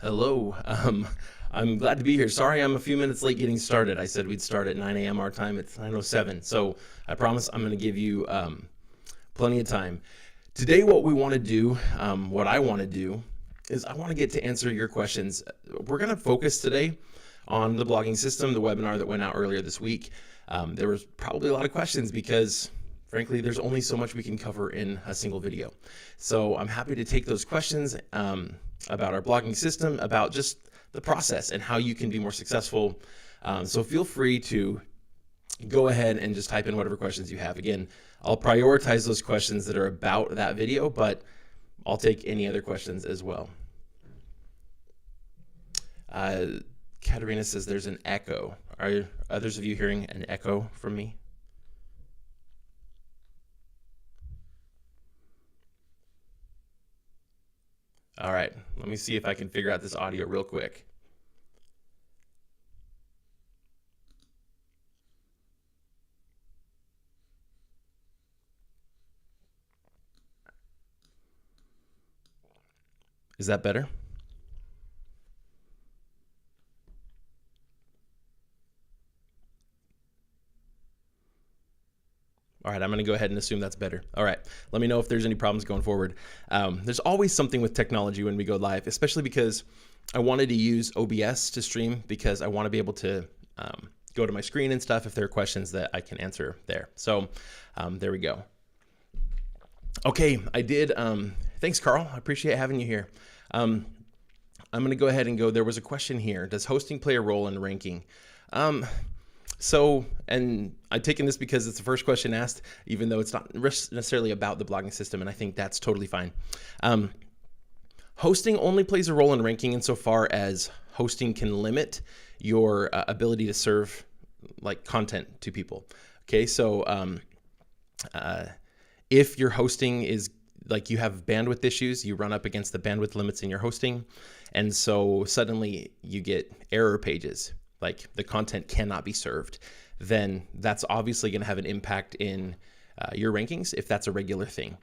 Hello. I'm glad to be here. Sorry I'm a few minutes late getting started. I said we'd start at 9 a.m. our time. It's 9:07. So I promise I'm going to give you plenty of time. Today what we want to do, what I want to do, is I want to get to answer your questions. We're going to focus today on the blogging system, the webinar that went out earlier this week. There was probably a lot of questions because frankly, there's only so much we can cover in a single video. So I'm happy to take those questions about our blogging system, about just the process and how you can be more successful. So feel free to go ahead and just type in whatever questions you have. Again, I'll prioritize those questions that are about that video, but I'll take any other questions as well. Katerina says there's an echo. Are others of you hearing an echo from me? All right, let me see if I can figure out this audio real quick. Is that better? All right, I'm going to go ahead and assume that's better. All right, let me know if there's any problems going forward. There's always something with technology when we go live, especially because I wanted to use OBS to stream because I want to be able to go to my screen and stuff if there are questions that I can answer there. So there we go. Okay, I did. Thanks, Carl. I appreciate having you here. I'm going to go ahead and go. There was a question here. Does hosting play a role in ranking? So, and I've taken this because it's the first question asked, even though it's not necessarily about the blogging system, and I think that's totally fine. Hosting only plays a role in ranking insofar as hosting can limit your ability to serve like content to people. Okay, so if your hosting is like you have bandwidth issues, you run up against the bandwidth limits in your hosting, and so suddenly you get error pages. Like the content cannot be served, then that's obviously going to have an impact in your rankings if that's a regular thing.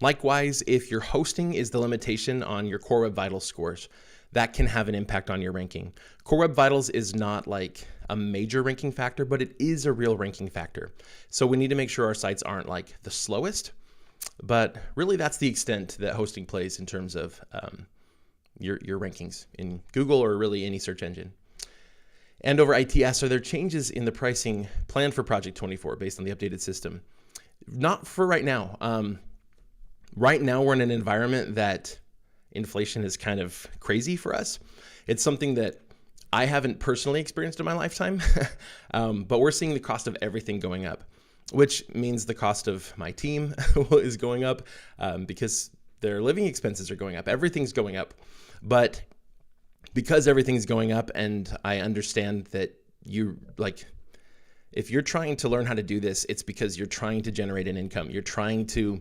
Likewise, if your hosting is the limitation on your Core Web Vitals scores, that can have an impact on your ranking. Core Web Vitals is not like a major ranking factor, but it is a real ranking factor. So we need to make sure our sites aren't like the slowest, but really that's the extent that hosting plays in terms of your rankings in Google or really any search engine. And over ITS, are there changes in the pricing planned for Project 24 based on the updated system? Not for right now. Right now, we're in an environment that inflation is kind of crazy for us. It's something that I haven't personally experienced in my lifetime, but we're seeing the cost of everything going up, which means the cost of my team is going up because their living expenses are going up. Everything's going up. But because everything's going up, and I understand that you like, if you're trying to learn how to do this, it's because you're trying to generate an income. You're trying to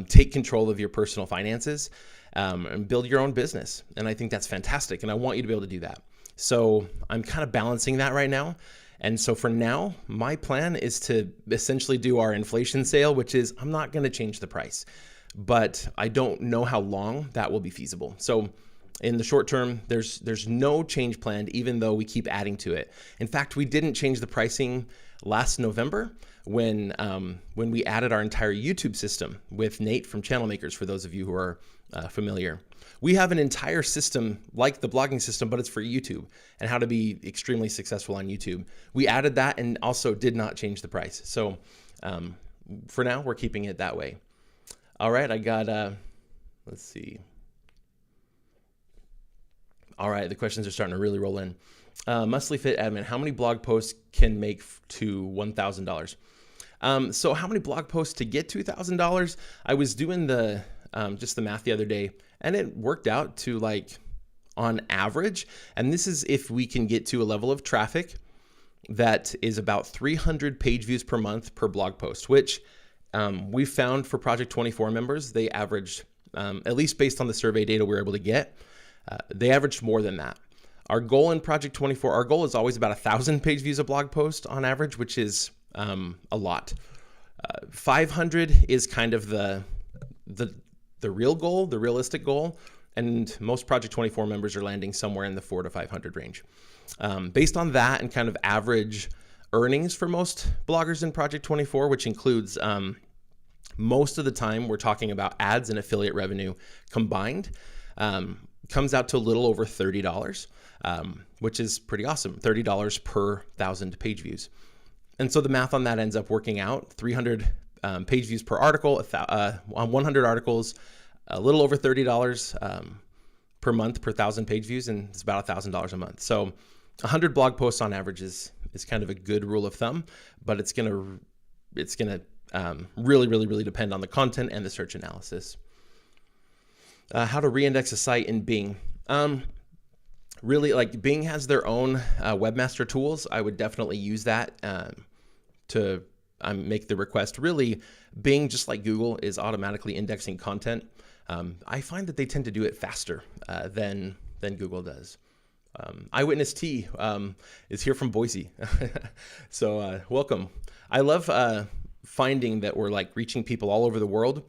take control of your personal finances and build your own business. And I think that's fantastic. And I want you to be able to do that. So I'm kind of balancing that right now. And so for now, my plan is to essentially do our inflation sale, which is I'm not going to change the price, but I don't know how long that will be feasible. So in the short term, there's no change planned, even though we keep adding to it. In fact, we didn't change the pricing last November when we added our entire YouTube system with Nate from Channel Makers, for those of you who are familiar. We have an entire system like the blogging system, but it's for YouTube and how to be extremely successful on YouTube. We added that and also did not change the price. So for now, we're keeping it that way. All right, I got, let's see. All right, the questions are starting to really roll in. Mustly Fit admin, how many blog posts can make to $1,000? So how many blog posts to get $2,000? I was doing the just the math the other day, and it worked out to like on average, and this is if we can get to a level of traffic that is about 300 page views per month per blog post, which we found for Project 24 members, they averaged, at least based on the survey data we were able to get, they averaged more than that. Our goal in Project 24, our goal is always about 1,000 page views a blog post on average, which is a lot. 500 is kind of the real goal, the realistic goal. and most Project 24 members are landing somewhere in the 400 to 500 range. Based on that and kind of average earnings for most bloggers in Project 24, which includes most of the time we're talking about ads and affiliate revenue combined, comes out to a little over $30, which is pretty awesome. $30 per 1,000 page views. And so the math on that ends up working out 300 page views per article, on 100 articles, a little over $30 per month per 1,000 page views, and it's about $1,000 a month. So 100 blog posts on average is kind of a good rule of thumb, but it's gonna really depend on the content and the search analysis. How to reindex a site in Bing. Really, like Bing has their own webmaster tools. I would definitely use that to make the request. Really, Bing, just like Google, is automatically indexing content. I find that they tend to do it faster than Google does. Eyewitness T is here from Boise. So welcome. I love finding that we're like reaching people all over the world,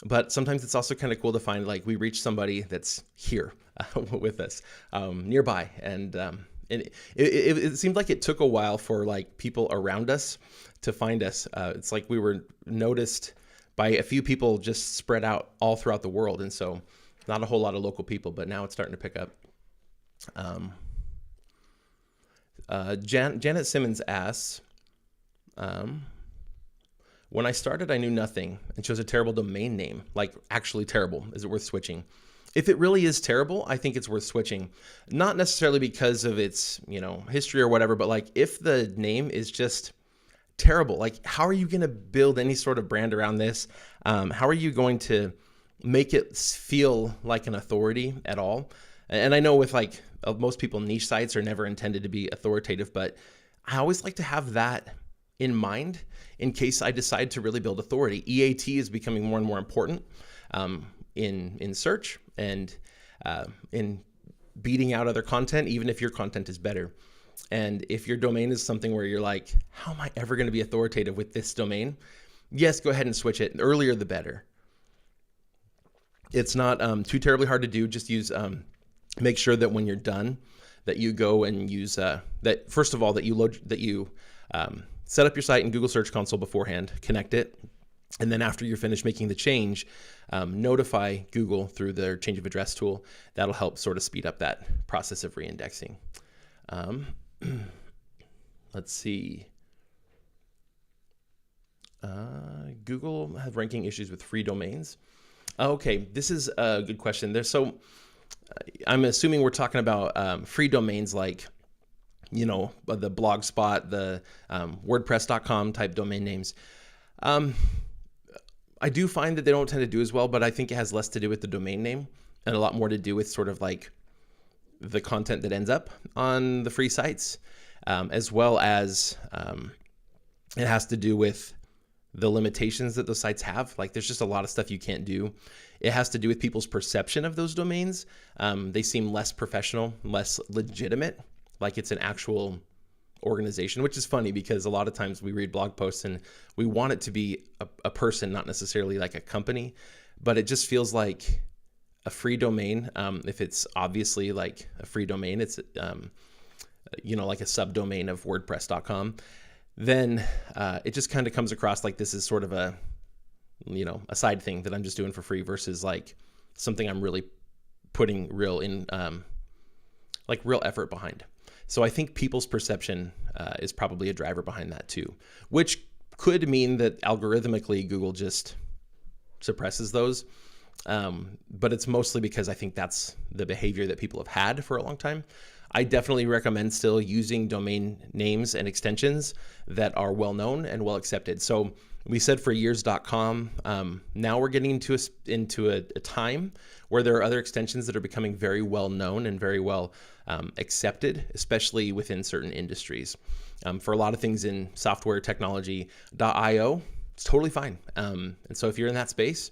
but sometimes it's also kind of cool to find like we reach somebody that's here with us nearby. And it seemed like it took a while for like people around us to find us. It's like we were noticed by a few people just spread out all throughout the world. And so not a whole lot of local people, but now it's starting to pick up. Janet Simmons asks, when I started, I knew nothing and chose a terrible domain name, like actually terrible. Is it worth switching? If it really is terrible, I think it's worth switching. Not necessarily because of its, history or whatever, but like if the name is just terrible, like how are you going to build any sort of brand around this? How are you going to make it feel like an authority at all? And I know with like most people, niche sites are never intended to be authoritative, but I always like to have that in mind in case I decide to really build authority. EAT is becoming more and more important in search and in beating out other content, even if your content is better. And if your domain is something where you're like, how am I ever going to be authoritative with this domain? Yes, go ahead and switch it. The earlier, the better. It's not too terribly hard to do. Just use, make sure that when you're done, that you go and use that. First of all, that you set up your site in Google Search Console beforehand, connect it, and then after you're finished making the change, notify Google through their change of address tool. That'll help sort of speed up that process of reindexing. Let's see. Google have ranking issues with free domains. Okay, this is a good question. I'm assuming we're talking about free domains like, the Blogspot, the WordPress.com type domain names. I do find that they don't tend to do as well, but I think it has less to do with the domain name and a lot more to do with sort of like the content that ends up on the free sites, as well as it has to do with the limitations that those sites have. Like there's just a lot of stuff you can't do. It has to do with people's perception of those domains. They seem less professional, less legitimate, like it's an actual organization, which is funny because a lot of times we read blog posts and we want it to be a person, not necessarily like a company, but it just feels like a free domain. If it's obviously like a free domain, it's, like a subdomain of WordPress.com, then it just kind of comes across like this is sort of a side thing that I'm just doing for free versus like something I'm really putting real effort behind. So I think people's perception is probably a driver behind that too, which could mean that algorithmically Google just suppresses those. But it's mostly because I think that's the behavior that people have had for a long time. I definitely recommend still using domain names and extensions that are well known and well accepted. So we said for years.com, now we're getting into a time where there are other extensions that are becoming very well known and very well accepted, especially within certain industries. For a lot of things in software technology, .io is totally fine. And so if you're in that space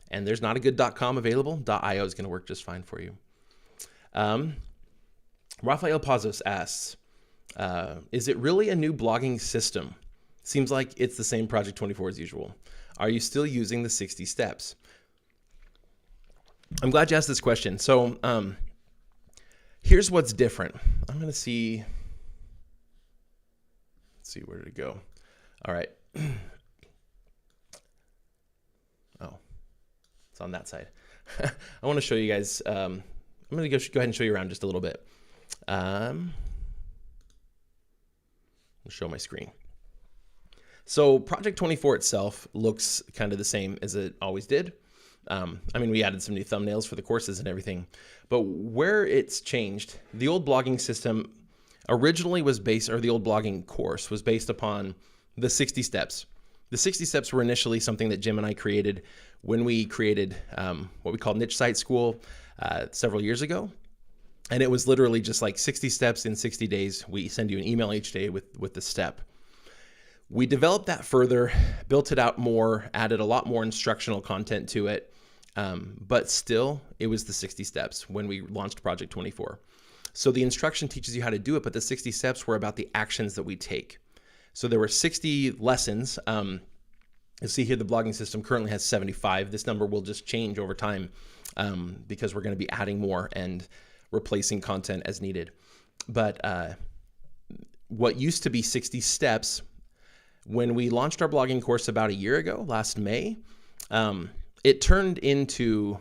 and there's not a good .com available, .io is going to work just fine for you. Rafael Pazos asks, is it really a new blogging system? Seems like it's the same Project 24 as usual. Are you still using the 60 steps? I'm glad you asked this question. So here's what's different. I'm going to see. Let's see, where did it go? All right. Oh, it's on that side. I want to show you guys. I'm going to go ahead and show you around just a little bit. I'll show my screen. So Project 24 itself looks kind of the same as it always did. I mean, we added some new thumbnails for the courses and everything, but where it's changed, the old blogging system originally was based, or the old blogging course was based upon the 60 steps. The 60 steps were initially something that Jim and I created when we created what we call Niche Site School several years ago. And it was literally just like 60 steps in 60 days. We send you an email each day with the step. We developed that further, built it out more, added a lot more instructional content to it. But still, it was the 60 steps when we launched Project 24. So the instruction teaches you how to do it, but the 60 steps were about the actions that we take. So there were 60 lessons. You'll see here the blogging system currently has 75. This number will just change over time because we're going to be adding more and replacing content as needed. But what used to be 60 steps, when we launched our blogging course about a year ago, last May, it turned into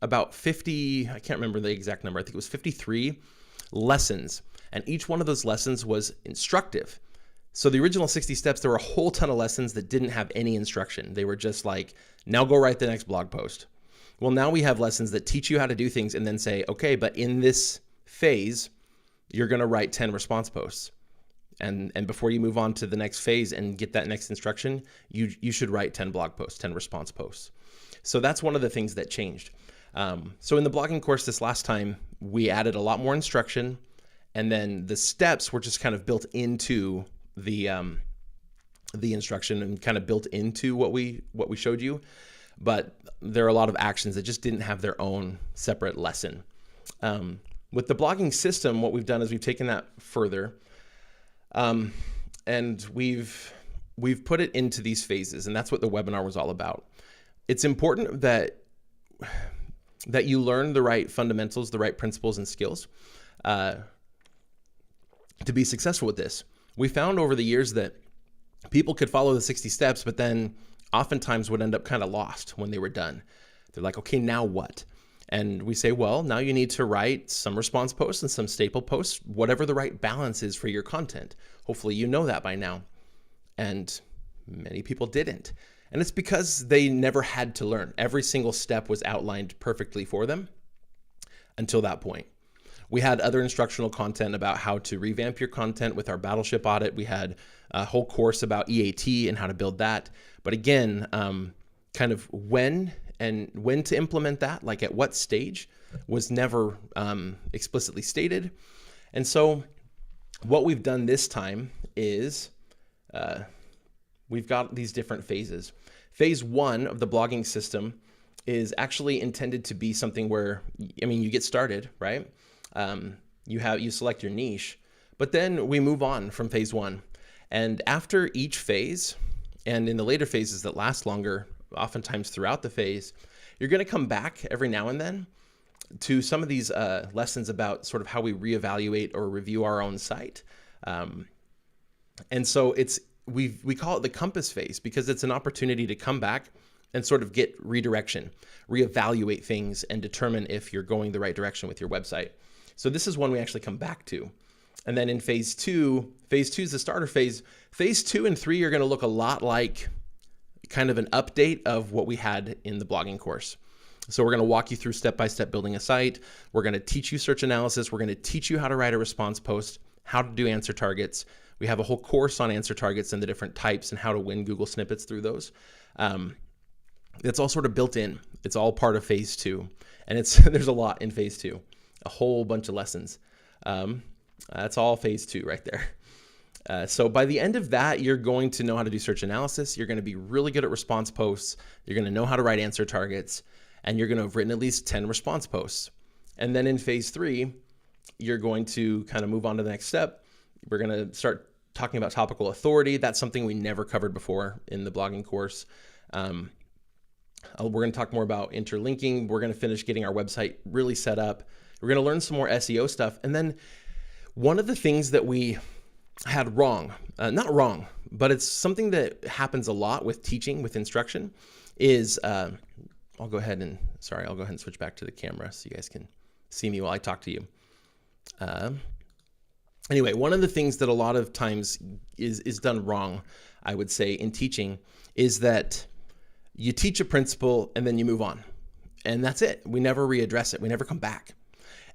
about 50, I can't remember the exact number, I think it was 53 lessons. And each one of those lessons was instructive. So the original 60 steps, there were a whole ton of lessons that didn't have any instruction. They were just like, now go write the next blog post. Well, now we have lessons that teach you how to do things and then say, okay, but in this phase, you're going to write 10 response posts. And before you move on to the next phase and get that next instruction, you should write 10 blog posts, 10 response posts. So that's one of the things that changed. So in the blogging course this last time, we added a lot more instruction, and then the steps were just kind of built into the instruction and kind of built into what we showed you. But there are a lot of actions that just didn't have their own separate lesson. With the blogging system, what we've done is we've taken that further. And we've put it into these phases, and that's what the webinar was all about. It's important that you learn the right fundamentals, the right principles and skills to be successful with this. We found over the years that people could follow the 60 steps, but then oftentimes would end up kind of lost when they were done. They're like, okay, now what? And we say, well, now you need to write some response posts and some staple posts, whatever the right balance is for your content. Hopefully you know that by now. And many people didn't. And it's because they never had to learn. Every single step was outlined perfectly for them until that point. We had other instructional content about how to revamp your content with our Battleship audit. We had a whole course about EAT and how to build that. But again, kind of when to implement that, like at what stage, was never explicitly stated. And so what we've done this time is we've got these different phases. Phase 1 of the blogging system is actually intended to be something where, I mean, you get started, right? You select your niche, but then we move on from phase 1. And after each phase, and in the later phases that last longer, oftentimes throughout the phase, you're going to come back every now and then to some of these lessons about sort of how we reevaluate or review our own site. And so we call it the compass phase because it's an opportunity to come back and sort of get redirection, reevaluate things, and determine if you're going the right direction with your website. So this is one we actually come back to. And then in phase 2 is the starter phase. Phase 2 and 3 are going to look a lot like kind of an update of what we had in the blogging course. So we're going to walk you through step-by-step building a site. We're going to teach you search analysis. We're going to teach you how to write a response post, how to do answer targets. We have a whole course on answer targets and the different types and how to win Google snippets through those. It's all sort of built in. It's all part of phase 2. And there's a lot in phase 2, a whole bunch of lessons. That's all phase 2 right there. So by the end of that, you're going to know how to do search analysis. You're going to be really good at response posts. You're going to know how to write answer targets, and you're going to have written at least 10 response posts. And then in phase 3, you're going to kind of move on to the next step. We're going to start talking about topical authority. That's something we never covered before in the blogging course. We're going to talk more about interlinking. We're going to finish getting our website really set up. We're going to learn some more SEO stuff. And then one of the things that we had wrong, not wrong, but it's something that happens a lot with teaching, with instruction, is I'll go ahead and switch back to the camera so you guys can see me while I talk to you. Anyway, one of the things that a lot of times is done wrong, I would say, in teaching is that you teach a principle and then you move on. And that's it. We never readdress it. We never come back.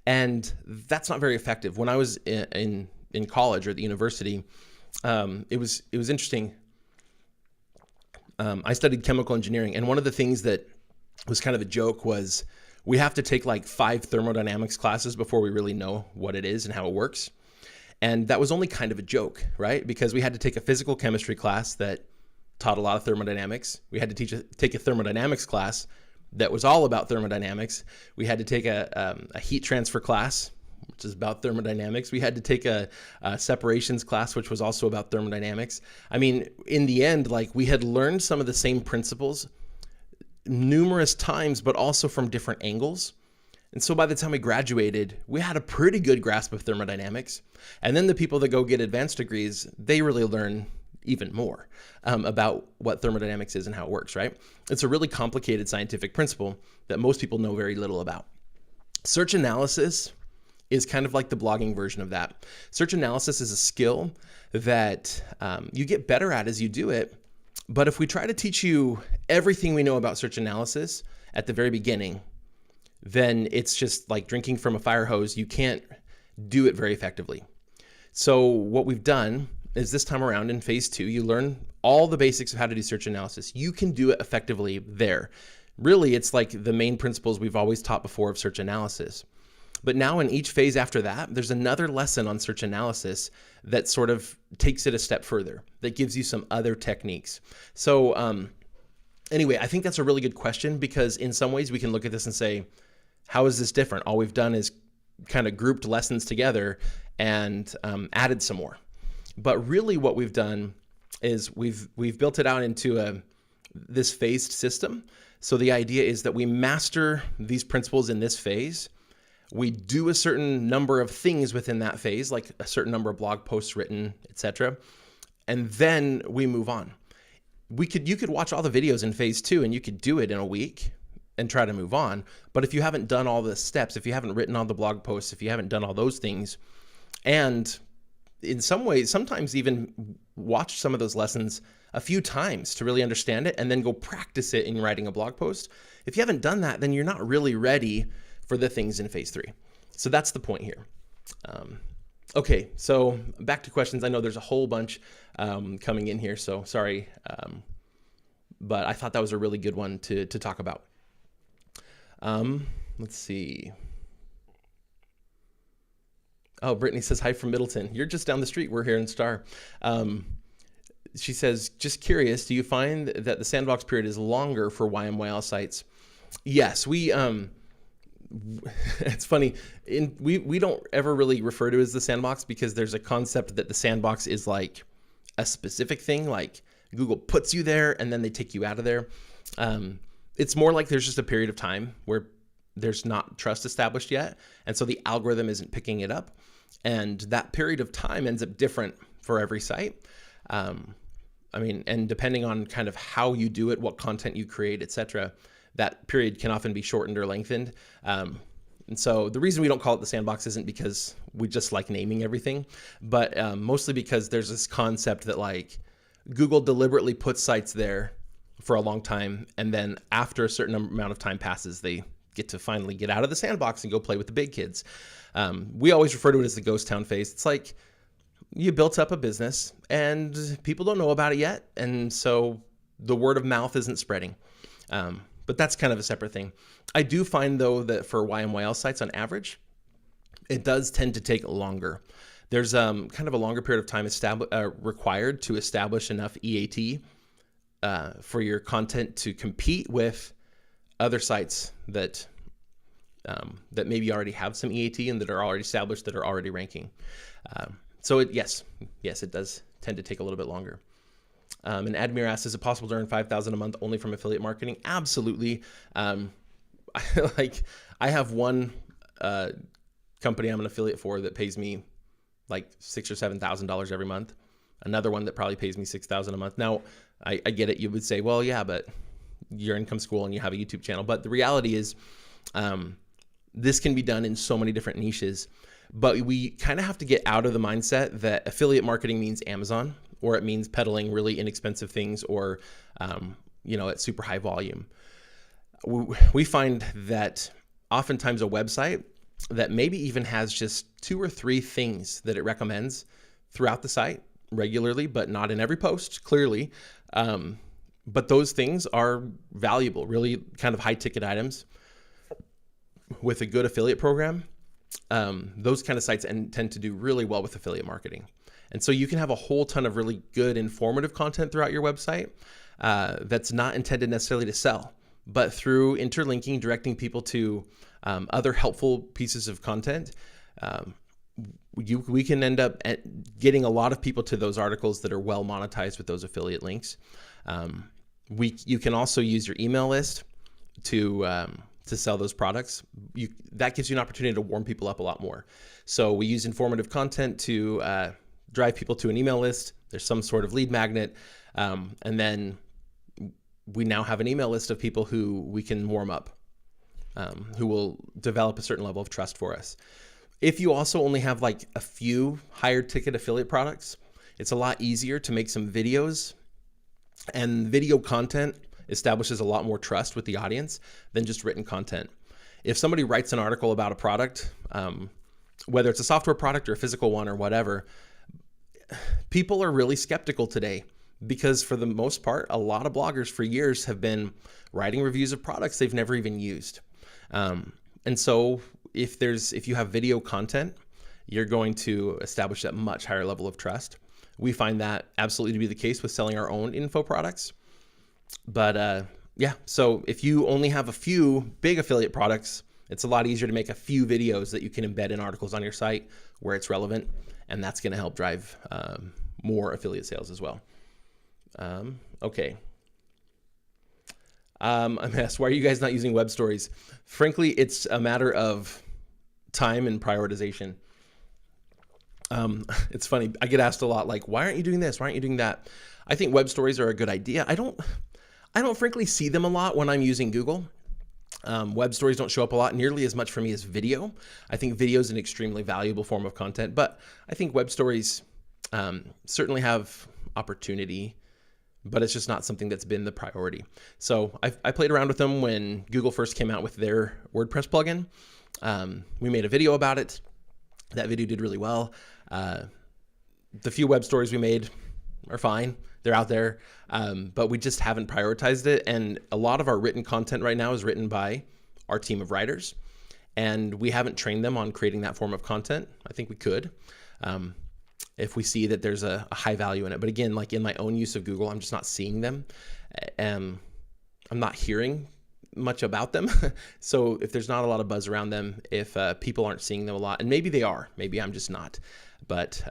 And that's not very effective. When I was in college or at the university, it was interesting. I studied chemical engineering, and one of the things that was kind of a joke was we have to take like 5 thermodynamics classes before we really know what it is and how it works. And that was only kind of a joke, right? Because we had to take a physical chemistry class that taught a lot of thermodynamics. We had to take a thermodynamics class that was all about thermodynamics. We had to take a heat transfer class, which is about thermodynamics. We had to take a separations class, which was also about thermodynamics. I mean, in the end, like, we had learned some of the same principles numerous times, but also from different angles. And so by the time we graduated, we had a pretty good grasp of thermodynamics. And then the people that go get advanced degrees, they really learn even more about what thermodynamics is and how it works, right? It's a really complicated scientific principle that most people know very little about. Search analysis is kind of like the blogging version of that. Search analysis is a skill that you get better at as you do it. But if we try to teach you everything we know about search analysis at the very beginning, then it's just like drinking from a fire hose. You can't do it very effectively. So what we've done is this time around in phase 2, you learn all the basics of how to do search analysis. You can do it effectively there. Really, it's like the main principles we've always taught before of search analysis. But now in each phase after that, there's another lesson on search analysis that sort of takes it a step further, that gives you some other techniques. So anyway, I think that's a really good question, because in some ways we can look at this and say, how is this different? All we've done is kind of grouped lessons together and added some more. But really what we've done is we've built it out into this phased system. So the idea is that we master these principles in this phase. We do a certain number of things within that phase, like a certain number of blog posts written, etc. And then we move on. You could watch all the videos in phase 2 and you could do it in a week and try to move on. But if you haven't done all the steps, if you haven't written all the blog posts, if you haven't done all those things, and in some ways, sometimes even watch some of those lessons a few times to really understand it and then go practice it in writing a blog post. If you haven't done that, then you're not really ready for the things in phase 3. So that's the point here. Okay, so back to questions. I know there's a whole bunch coming in here, so sorry. But I thought that was a really good one to talk about. Let's see. Oh, Brittany says, hi from Middleton. You're just down the street. We're here in Star. She says, just curious, do you find that the sandbox period is longer for YMYL sites? Yes, it's funny. We don't ever really refer to it as the sandbox, because there's a concept that the sandbox is like a specific thing, like Google puts you there and then they take you out of there. It's more like there's just a period of time where there's not trust established yet. And so the algorithm isn't picking it up. And that period of time ends up different for every site. And depending on kind of how you do it, what content you create, etc., that period can often be shortened or lengthened. And so the reason we don't call it the sandbox isn't because we just like naming everything, but mostly because there's this concept that like Google deliberately puts sites there for a long time, and then after a certain amount of time passes, they get to finally get out of the sandbox and go play with the big kids. We always refer to it as the ghost town phase. It's like you built up a business and people don't know about it yet, and so the word of mouth isn't spreading. But that's kind of a separate thing. I do find, though, that for YMYL sites on average, it does tend to take longer. There's kind of a longer period of time required to establish enough EAT for your content to compete with other sites that maybe already have some EAT and that are already established, that are already ranking. So yes, it does tend to take a little bit longer. And Admir asks, is it possible to earn $5,000 a month only from affiliate marketing? Absolutely. I have one company I'm an affiliate for that pays me like $6,000 or $7,000 every month. Another one that probably pays me $6,000 a month. Now, I get it. You would say, well, yeah, but you're income school and you have a YouTube channel. But the reality is, this can be done in so many different niches. But we kind of have to get out of the mindset that affiliate marketing means Amazon, or it means peddling really inexpensive things, or at super high volume. We find that oftentimes a website that maybe even has just 2 or 3 things that it recommends throughout the site regularly, but not in every post, clearly. But those things are valuable, really kind of high ticket items with a good affiliate program. Those kind of sites tend to do really well with affiliate marketing. And so you can have a whole ton of really good informative content throughout your website that's not intended necessarily to sell, but through interlinking, directing people to other helpful pieces of content, we can end up getting a lot of people to those articles that are well monetized with those affiliate links. You can also use your email list to sell those products. That gives you an opportunity to warm people up a lot more. So we use informative content to drive people to an email list. There's some sort of lead magnet. And then we now have an email list of people who we can warm up, who will develop a certain level of trust for us. If you also only have like a few higher ticket affiliate products, it's a lot easier to make some videos, and video content establishes a lot more trust with the audience than just written content. If somebody writes an article about a product, whether it's a software product or a physical one or whatever, people are really skeptical today because for the most part, a lot of bloggers for years have been writing reviews of products they've never even used. And so if you have video content, you're going to establish that much higher level of trust. We find that absolutely to be the case with selling our own info products. But so if you only have a few big affiliate products, it's a lot easier to make a few videos that you can embed in articles on your site where it's relevant, and that's going to help drive more affiliate sales as well. Okay. I'm asked, why are you guys not using web stories? Frankly, it's a matter of time and prioritization. It's funny. I get asked a lot, like, why aren't you doing this? Why aren't you doing that? I think web stories are a good idea. I don't frankly see them a lot when I'm using Google. Web stories don't show up a lot, nearly as much for me as video. I think video is an extremely valuable form of content, but I think web stories certainly have opportunity, but it's just not something that's been the priority. So I played around with them when Google first came out with their WordPress plugin. We made a video about it. That video did really well. The few web stories we made are fine. They're out there, but we just haven't prioritized it. And a lot of our written content right now is written by our team of writers, and we haven't trained them on creating that form of content. I think we could, if we see that there's a high value in it. But again, like in my own use of Google, I'm just not seeing them. I'm not hearing much about them. So if there's not a lot of buzz around them, if people aren't seeing them a lot, and maybe they are, maybe I'm just not. But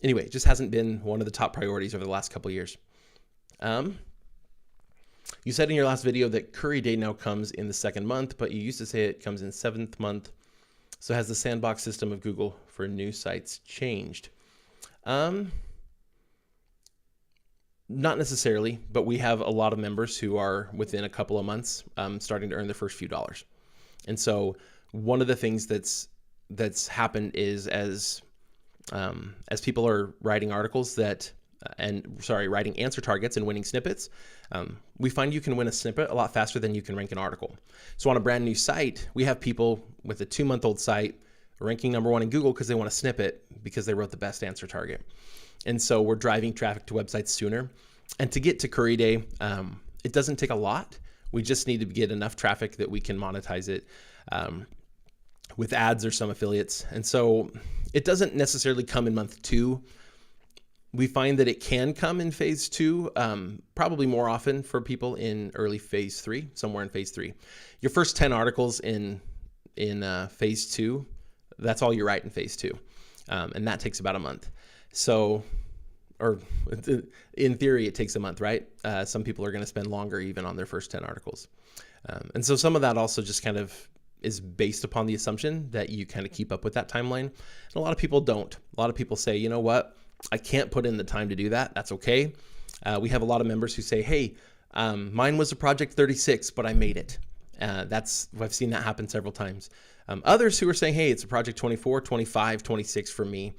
anyway, it just hasn't been one of the top priorities over the last couple of years. You said in your last video that Curry Day now comes in the 2nd month, but you used to say it comes in 7th month. So has the sandbox system of Google for new sites changed? Not necessarily, but we have a lot of members who are within a couple of months starting to earn their first few dollars. And so one of the things that's happened is as people are writing articles writing answer targets and winning snippets, we find you can win a snippet a lot faster than you can rank an article. So on a brand new site, we have people with a 2-month-old site ranking #1 in Google because they want a snippet because they wrote the best answer target. And so we're driving traffic to websites sooner. And to get to Curry Day, it doesn't take a lot. We just need to get enough traffic that we can monetize it with ads or some affiliates. And so it doesn't necessarily come in month 2. We find that it can come in phase 2, probably more often for people in early phase 3, somewhere in phase 3. Your first 10 articles in phase 2, that's all you write in phase 2. And that takes about a month. So, or in theory, it takes a month, right? Some people are going to spend longer even on their first 10 articles. And so some of that also just kind of is based upon the assumption that you kind of keep up with that timeline. And a lot of people don't. A lot of people say, you know what, I can't put in the time to do that. That's okay. We have a lot of members who say, hey, mine was a project 36, but I made it. I've seen that happen several times. Others who are saying, hey, it's a project 24, 25, 26 for me.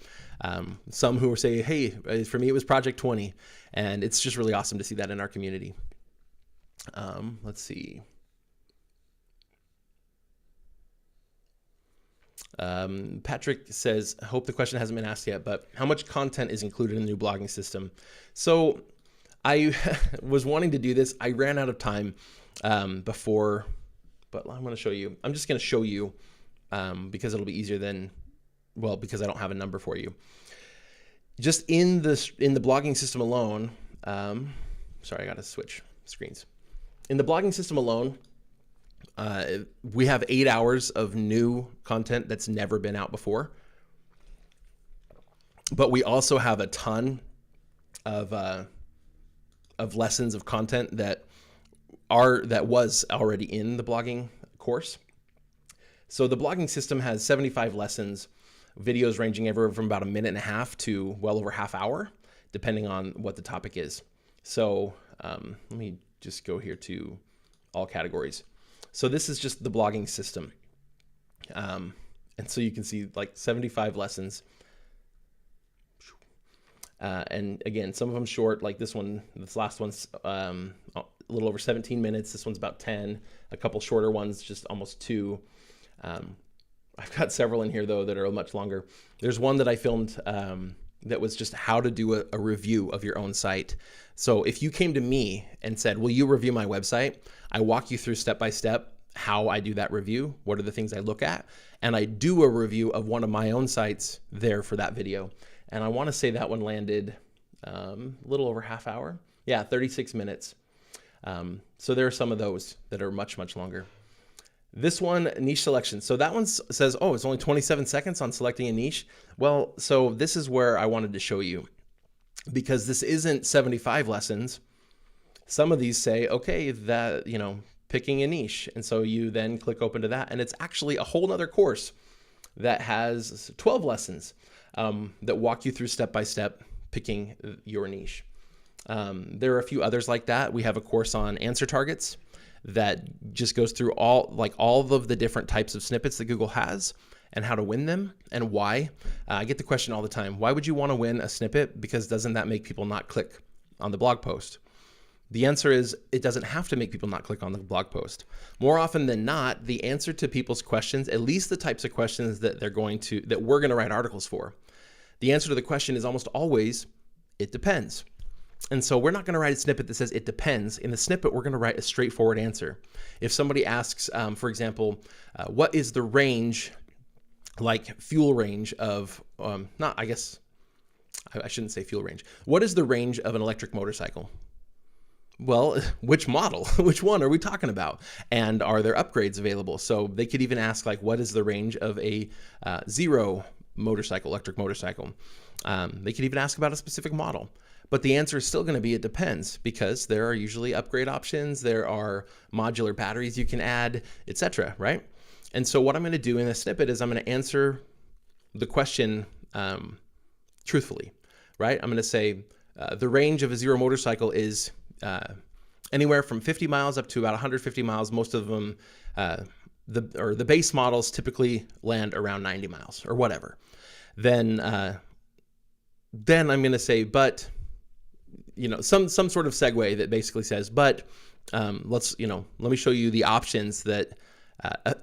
Some who are saying, hey, for me, it was project 20. And it's just really awesome to see that in our community. Let's see. Patrick says, I hope the question hasn't been asked yet, but how much content is included in the new blogging system? So I was wanting to do this. I ran out of time before, but I'm going to show you. I'm just going to show you because it'll be easier because I don't have a number for you. Just in the blogging system alone, sorry, I got to switch screens. In the blogging system alone, we have 8 hours of new content that's never been out before. But we also have a ton of lessons of content that was already in the blogging course. So the blogging system has 75 lessons, videos ranging everywhere from about 1.5 minutes to well over half hour, depending on what the topic is. So let me just go here to all categories. So this is just the blogging system. And so you can see like 75 lessons. And again, some of them short, like this last one's a little over 17 minutes. This one's about 10, a couple shorter ones, just almost 2. I've got several in here though that are much longer. There's one that I filmed that was just how to do a review of your own site. So if you came to me and said, will you review my website? I walk you through step by step how I do that review. What are the things I look at? And I do a review of one of my own sites there for that video. And I want to say that one landed a little over half hour. Yeah, 36 minutes. So there are some of those that are much, much longer. This one, niche selection. So that one says, oh, it's only 27 seconds on selecting a niche. Well, so this is where I wanted to show you, because this isn't 75 lessons. Some of these say, okay, that, picking a niche. And so you then click open to that. And it's actually a whole nother course that has 12 lessons that walk you through step-by-step picking your niche. There are a few others like that. We have a course on answer targets that just goes through all of the different types of snippets that Google has and how to win them and why. I get the question all the time, why would you want to win a snippet? Because doesn't that make people not click on the blog post? The answer is it doesn't have to make people not click on the blog post. More often than not, the answer to people's questions, at least the types of questions that we're going to write articles for, the answer to the question is almost always, it depends. And so we're not going to write a snippet that says it depends. In the snippet, we're going to write a straightforward answer. If somebody asks, for example, what is the range, like fuel range of, I shouldn't say fuel range. What is the range of an electric motorcycle? Well, which model, which one are we talking about? And are there upgrades available? So they could even ask, like, what is the range of a zero electric motorcycle? They could even ask about a specific model. But the answer is still going to be it depends, because there are usually upgrade options, there are modular batteries you can add, etc., right? And so what I'm going to do in this snippet is I'm going to answer the question truthfully, right? I'm going to say the range of a zero motorcycle is anywhere from 50 miles up to about 150 miles. Most of them, the base models typically land around 90 miles or whatever. Then I'm going to say, but, some sort of segue that basically says, but let me show you the options that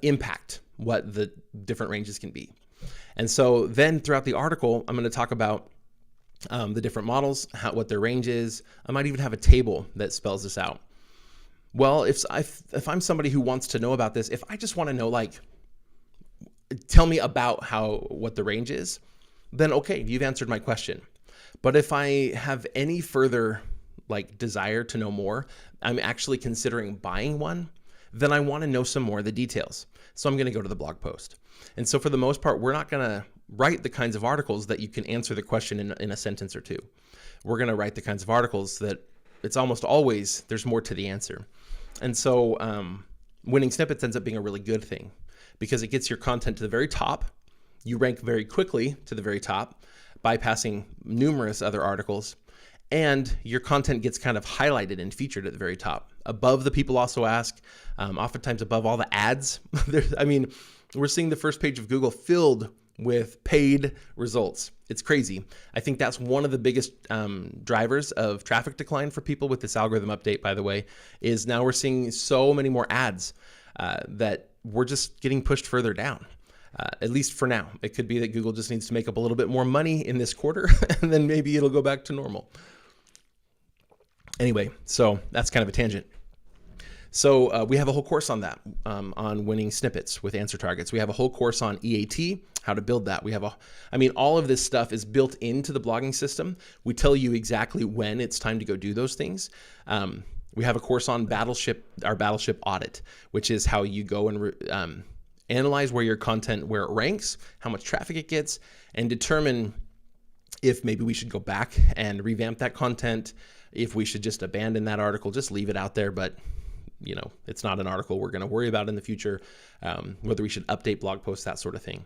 impact what the different ranges can be. And so then throughout the article, I'm going to talk about the different models, what their range is. I might even have a table that spells this out. Well, if I'm somebody who wants to know about this, if I just want to know, like, tell me about what the range is, then okay, you've answered my question. But if I have any further desire to know more, I'm actually considering buying one, then I want to know some more of the details. So I'm going to go to the blog post. And so for the most part, we're not going to write the kinds of articles that you can answer the question in a sentence or two. We're going to write the kinds of articles that it's almost always there's more to the answer. And so winning snippets ends up being a really good thing because it gets your content to the very top. You rank very quickly to the very top, bypassing numerous other articles, and your content gets kind of highlighted and featured at the very top, above the people also ask, oftentimes above all the ads. We're seeing the first page of Google filled with paid results. It's crazy. I think that's one of the biggest drivers of traffic decline for people with this algorithm update, by the way, is now we're seeing so many more ads that we're just getting pushed further down. At least for now. It could be that Google just needs to make up a little bit more money in this quarter, and then maybe it'll go back to normal. Anyway, so that's kind of a tangent. So we have a whole course on that, on winning snippets with answer targets. We have a whole course on EAT, how to build that. We have all of this stuff is built into the blogging system. We tell you exactly when it's time to go do those things. We have a course on our Battleship audit, which is how you go and analyze where your content, where it ranks, how much traffic it gets, and determine if maybe we should go back and revamp that content, if we should just abandon that article, just leave it out there, but it's not an article we're going to worry about in the future, whether we should update blog posts, that sort of thing.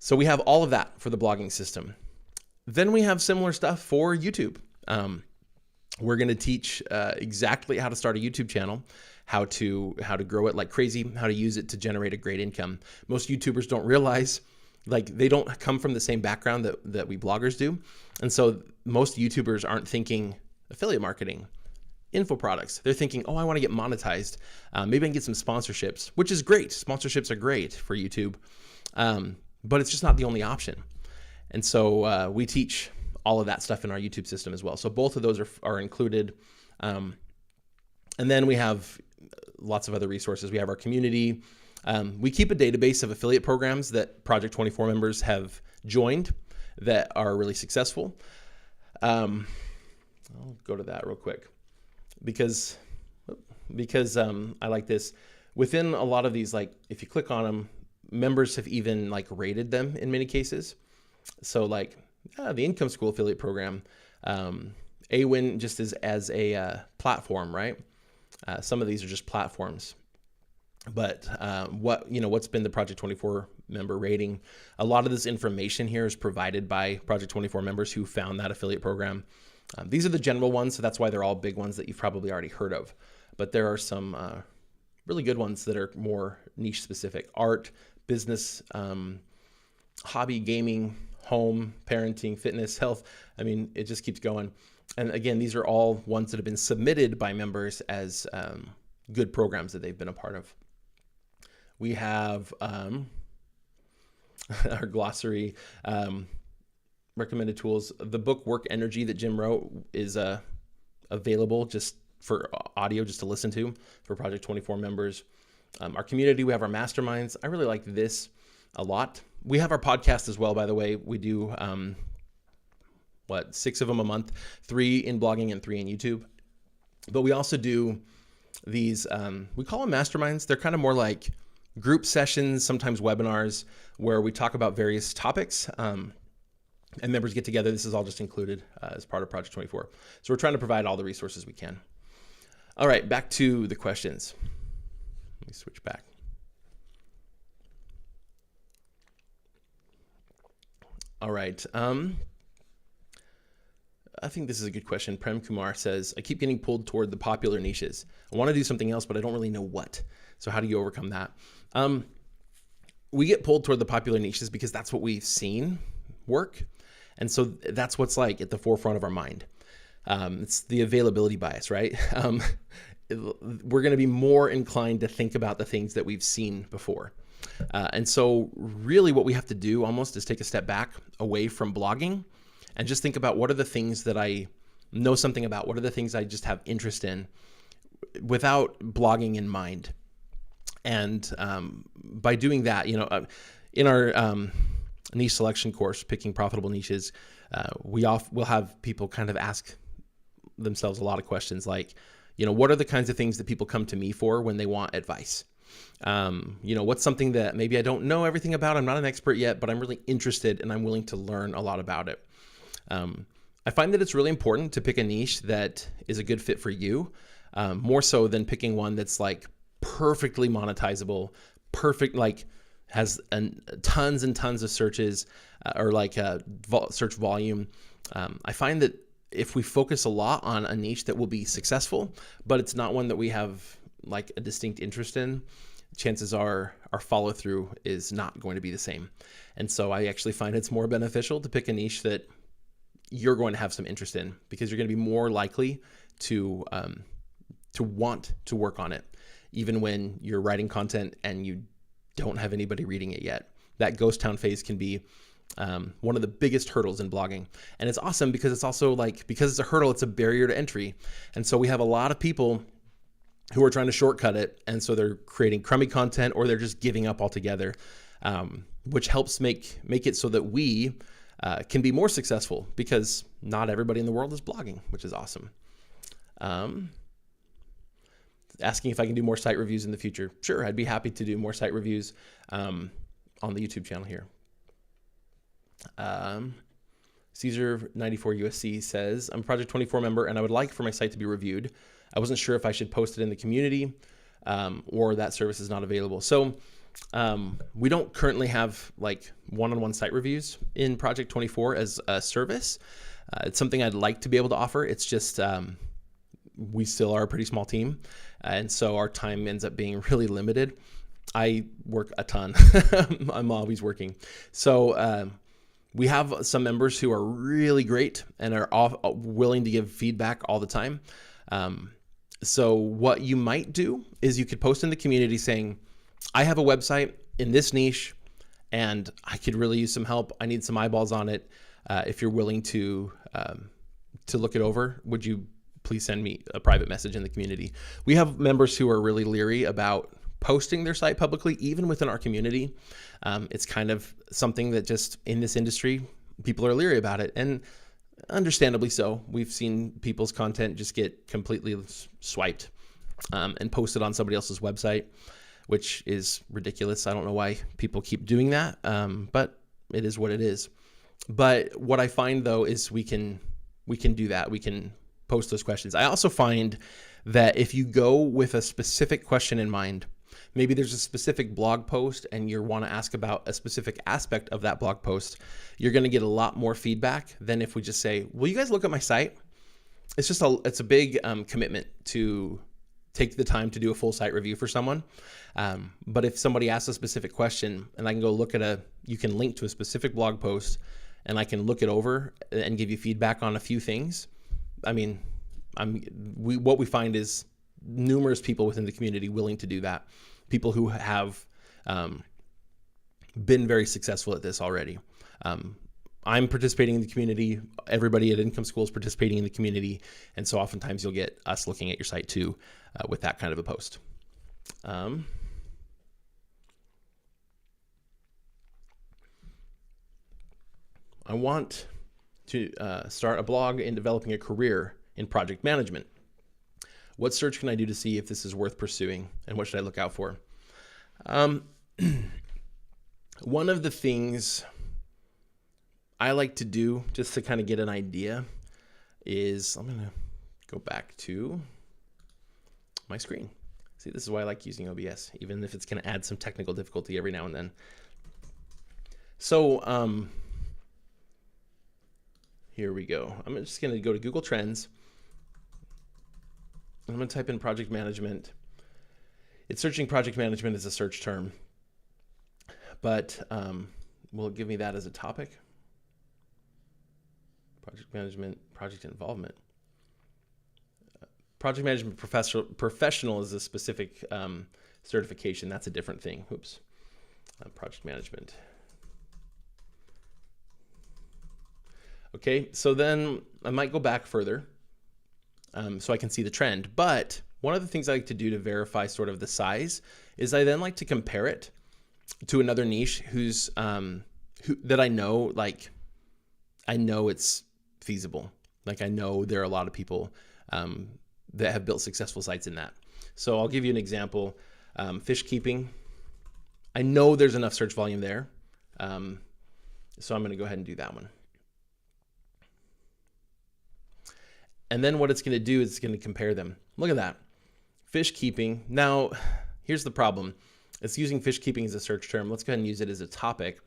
So we have all of that for the blogging system. Then we have similar stuff for YouTube. We're going to teach exactly how to start a YouTube channel, how to grow it like crazy, how to use it to generate a great income. Most YouTubers don't realize, they don't come from the same background that we bloggers do. And so most YouTubers aren't thinking affiliate marketing, info products. They're thinking, I want to get monetized. Maybe I can get some sponsorships, which is great. Sponsorships are great for YouTube, but it's just not the only option. And so we teach all of that stuff in our YouTube system as well. So both of those are included. And then we have lots of other resources. We have our community. We keep a database of affiliate programs that Project 24 members have joined that are really successful. I'll go to that real quick because I like this. Within a lot of these, if you click on them, members have even rated them in many cases. So the Income School affiliate program, AWIN just as a platform, right? Some of these are just platforms, but what's been the Project 24 member rating? A lot of this information here is provided by Project 24 members who found that affiliate program. These are the general ones, so that's why they're all big ones that you've probably already heard of. But there are some really good ones that are more niche specific: art, business, hobby, gaming, home, parenting, fitness, health. It just keeps going. And again, these are all ones that have been submitted by members as good programs that they've been a part of. We have our glossary, recommended tools. The book Work Energy that Jim wrote is available just for audio, just to listen to for Project 24 members. Our community, we have our masterminds. I really like this a lot. We have our podcast as well, by the way. We do 6 of them a month, 3 in blogging and 3 in YouTube. But we also do these, we call them masterminds. They're kind of more like group sessions, sometimes webinars, where we talk about various topics and members get together. This is all just included as part of Project 24. So we're trying to provide all the resources we can. All right, back to the questions. Let me switch back. All right. I think this is a good question. Prem Kumar says, I keep getting pulled toward the popular niches. I want to do something else, but I don't really know what. So how do you overcome that? We get pulled toward the popular niches because that's what we've seen work. And so that's what's at the forefront of our mind. It's the availability bias, right? We're going to be more inclined to think about the things that we've seen before. And so really what we have to do almost is take a step back away from blogging and just think about what are the things that I know something about, what are the things I just have interest in without blogging in mind. And by doing that, in our niche selection course, Picking Profitable Niches, we'll have people kind of ask themselves a lot of questions like, what are the kinds of things that people come to me for when they want advice? What's something that maybe I don't know everything about? I'm not an expert yet, but I'm really interested and I'm willing to learn a lot about it. I find that it's really important to pick a niche that is a good fit for you, more so than picking one that's like perfectly monetizable, has tons and tons of searches or search volume. I find that if we focus a lot on a niche that will be successful, but it's not one that we have like a distinct interest in, chances are our follow through is not going to be the same. And so I actually find it's more beneficial to pick a niche that you're going to have some interest in, because you're going to be more likely to want to work on it, even when you're writing content and you don't have anybody reading it yet. That ghost town phase can be one of the biggest hurdles in blogging. And it's awesome because it's also because it's a hurdle, it's a barrier to entry. And so we have a lot of people who are trying to shortcut it. And so they're creating crummy content, or they're just giving up altogether, which helps make it so that we can be more successful, because not everybody in the world is blogging, which is awesome. Asking if I can do more site reviews in the future. Sure, I'd be happy to do more site reviews on the YouTube channel here. Caesar94USC says, I'm a Project 24 member and I would like for my site to be reviewed. I wasn't sure if I should post it in the community or that service is not available. So we don't currently have like one-on-one site reviews in Project 24 as a service. It's something I'd like to be able to offer. It's just we still are a pretty small team, and so our time ends up being really limited. I work a ton. I'm always working. So we have some members who are really great and are willing to give feedback all the time. So what you might do is you could post in the community saying, I have a website in this niche and I could really use some help. I need some eyeballs on it. If you're willing to look it over, would you please send me a private message in the community? We have members who are really leery about posting their site publicly, even within our community. It's kind of something that just in this industry, people are leery about it, and understandably so. We've seen people's content just get completely swiped and posted on somebody else's website, which is ridiculous. I don't know why people keep doing that, but it is what it is. But what I find though is we can do that. We can post those questions. I also find that if you go with a specific question in mind, maybe there's a specific blog post and you want to ask about a specific aspect of that blog post, you're going to get a lot more feedback than if we just say, will you guys look at my site? It's a big commitment to take the time to do a full site review for someone. But if somebody asks a specific question and I can go you can link to a specific blog post and I can look it over and give you feedback on a few things. I mean, what we find is numerous people within the community willing to do that. People who have been very successful at this already. I'm participating in the community. Everybody at Income School is participating in the community. And so oftentimes you'll get us looking at your site too with that kind of a post. I want to start a blog and developing a career in project management. What search can I do to see if this is worth pursuing, and what should I look out for? One of the things I like to do just to kind of get an idea is, I'm going to go back to my screen. See, this is why I like using OBS, even if it's going to add some technical difficulty every now and then. So here we go. I'm just going to go to Google Trends. I'm going to type in project management. It's searching project management as a search term, but will it give me that as a topic? Project management, project involvement. Project management professional is a specific certification. That's a different thing. Oops. Project management. Okay, so then I might go back further so I can see the trend. But one of the things I like to do to verify sort of the size is I then like to compare it to another niche that I know, I know it's feasible. Like I know there are a lot of people that have built successful sites in that. So I'll give you an example. Fish keeping. I know there's enough search volume there. So I'm going to go ahead and do that one. And then what it's going to do is it's going to compare them. Look at that. Fish keeping. Now, here's the problem. It's using fish keeping as a search term. Let's go ahead and use it as a topic,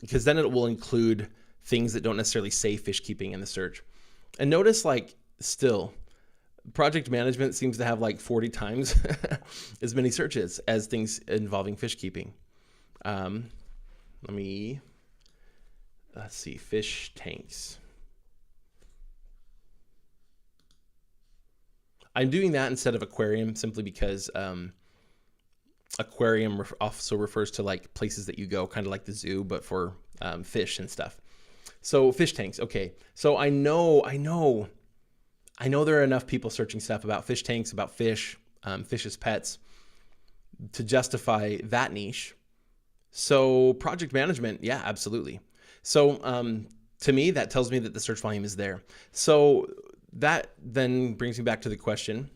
because then it will include things that don't necessarily say fish keeping in the search. And notice, like, still, project management seems to have like 40 times as many searches as things involving fish keeping. Let's see, fish tanks. I'm doing that instead of aquarium simply because aquarium also refers to like places that you go, kind of like the zoo, but for fish and stuff. So fish tanks. Okay. So I know there are enough people searching stuff about fish tanks, about fish, fish as pets, to justify that niche. So project management, yeah, absolutely. So to me, that tells me that the search volume is there. So that then brings me back to the question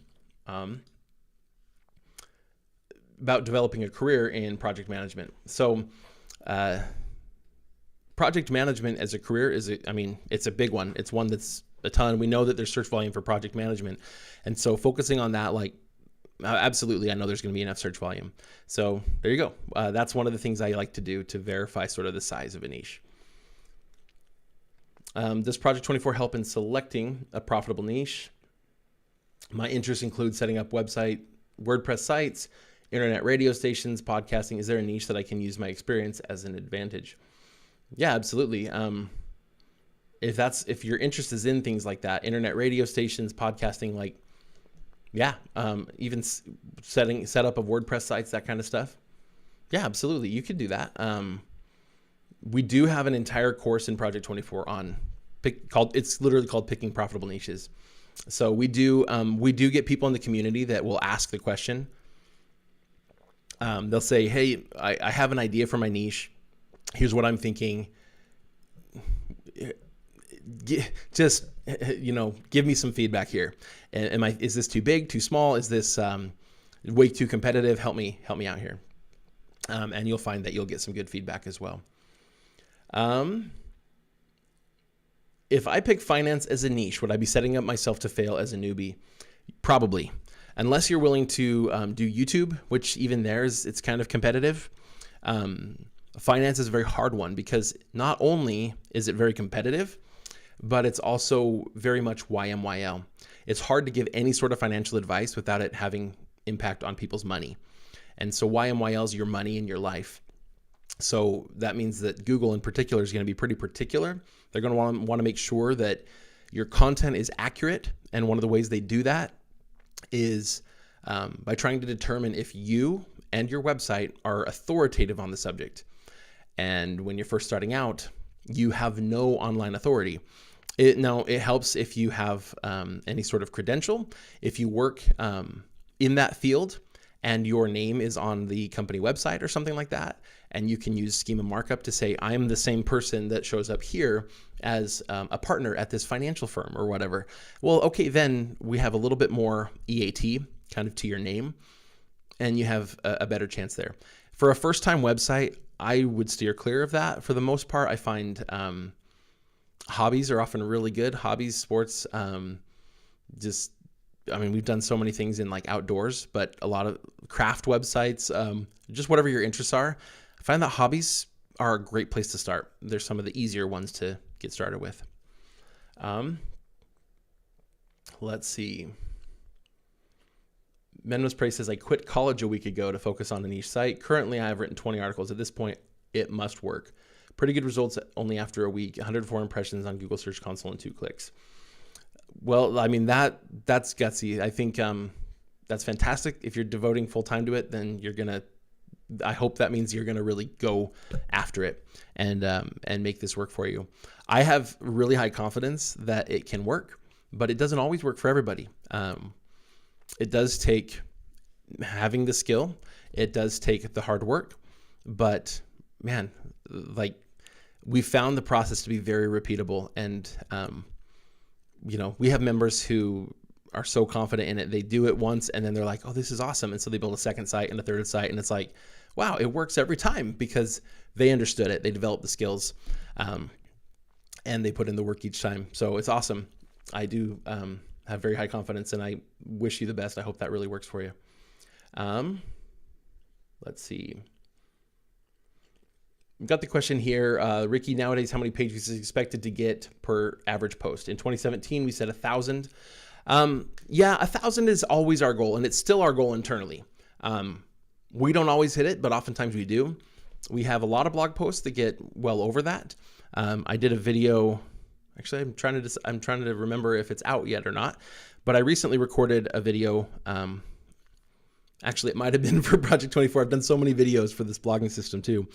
about developing a career in project management. So project management as a career it's a big one. It's one that's a ton. We know that there's search volume for project management. And so focusing on that, like, absolutely, I know there's going to be enough search volume. So there you go. That's one of the things I like to do to verify sort of the size of a niche. Does Project 24 help in selecting a profitable niche? My interests include setting up WordPress sites, internet radio stations, podcasting. Is there a niche that I can use my experience as an advantage? Yeah, absolutely. If your interest is in things like that, internet radio stations, podcasting, like, yeah, even setup of WordPress sites, that kind of stuff. Yeah, absolutely. You could do that. We do have an entire course in Project 24 it's literally called Picking Profitable Niches. So we do get people in the community that will ask the question. They'll say, hey, I have an idea for my niche. Here's what I'm thinking. Just, give me some feedback here. Is this too big, too small? Is this way too competitive? Help me out here. And you'll find that you'll get some good feedback as well. If I pick finance as a niche, would I be setting up myself to fail as a newbie? Probably, unless you're willing to do YouTube, which even it's kind of competitive. Finance is a very hard one because not only is it very competitive, but it's also very much YMYL. It's hard to give any sort of financial advice without it having impact on people's money. And so YMYL is your money in your life. So that means that Google in particular is going to be pretty particular. They're going to want to make sure that your content is accurate. And one of the ways they do that is by trying to determine if you and your website are authoritative on the subject. And when you're first starting out, you have no online authority. It helps if you have any sort of credential, if you work in that field and your name is on the company website or something like that, and you can use schema markup to say, I'm the same person that shows up here as a partner at this financial firm or whatever. Well, okay, then we have a little bit more EAT kind of to your name, and you have a better chance there. For a first-time website, I would steer clear of that. For the most part, I find hobbies are often really good. Hobbies, sports, we've done so many things in like outdoors, but a lot of craft websites, just whatever your interests are. I find that hobbies are a great place to start. They're some of the easier ones to get started with. Let's see. Menma's Praise says, I quit college a week ago to focus on a niche site. Currently, I have written 20 articles. At this point, it must work. Pretty good results only after a week. 104 impressions on Google Search Console in 2 clicks. Well, I mean, that's gutsy. I think that's fantastic. If you're devoting full time to it, then I hope that means you're gonna really go after it and make this work for you. I have really high confidence that it can work, but it doesn't always work for everybody. It does take having the skill. It does take the hard work, but man, like, we found the process to be very repeatable. And, we have members who are so confident in it. They do it once and then they're like, oh, this is awesome. And so they build a second site and a third site, and it's like, wow, it works every time because they understood it. They developed the skills, and they put in the work each time. So it's awesome. I do have very high confidence, and I wish you the best. I hope that really works for you. Let's see. We've got the question here. Ricky, nowadays, how many page views is expected to get per average post? In 2017, we said 1,000. Yeah, 1,000 is always our goal, and it's still our goal internally. We don't always hit it, but oftentimes we do. We have a lot of blog posts that get well over that. I did a video. Actually, I'm trying to remember if it's out yet or not, but I recently recorded a video. Actually, it might have been for Project 24. I've done so many videos for this blogging system too,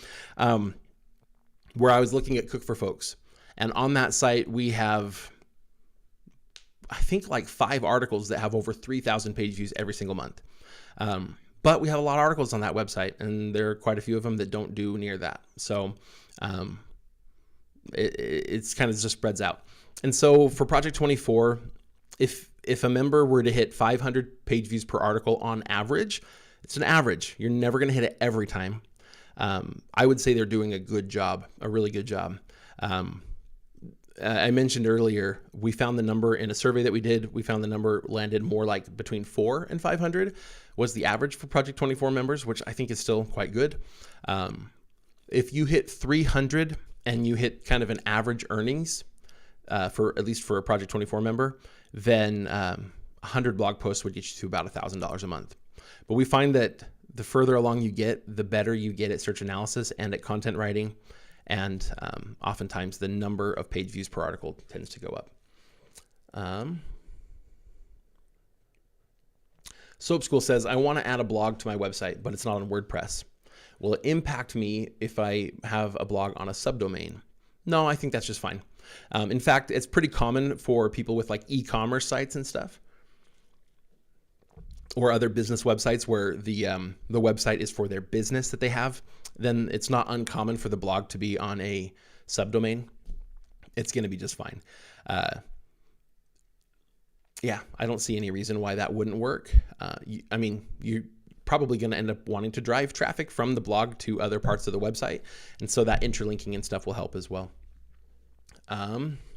where I was looking at Cook for Folks. And on that site, we have, I think, like 5 articles that have over 3,000 page views every single month. But we have a lot of articles on that website, and there are quite a few of them that don't do near that. So it's kind of just spreads out. And so for Project 24, if a member were to hit 500 page views per article on average, it's an average. You're never going to hit it every time. I would say they're doing a good job, a really good job. I mentioned earlier, we found the number in a survey that we did. We found the number landed more like between 400 and 500 was the average for Project 24 members, which I think is still quite good. If you hit 300 and you hit kind of an average earnings, for at least for a Project 24 member, then 100 blog posts would get you to about $1,000 a month. But we find that the further along you get, the better you get at search analysis and at content writing. And oftentimes the number of page views per article tends to go up. Soap School says, I want to add a blog to my website, but it's not on WordPress. Will it impact me if I have a blog on a subdomain? No, I think that's just fine. In fact, it's pretty common for people with like e-commerce sites and stuff, or other business websites where the website is for their business that they have. Then it's not uncommon for the blog to be on a subdomain. It's going to be just fine. Yeah, I don't see any reason why that wouldn't work. I mean, you're probably going to end up wanting to drive traffic from the blog to other parts of the website. And so that interlinking and stuff will help as well.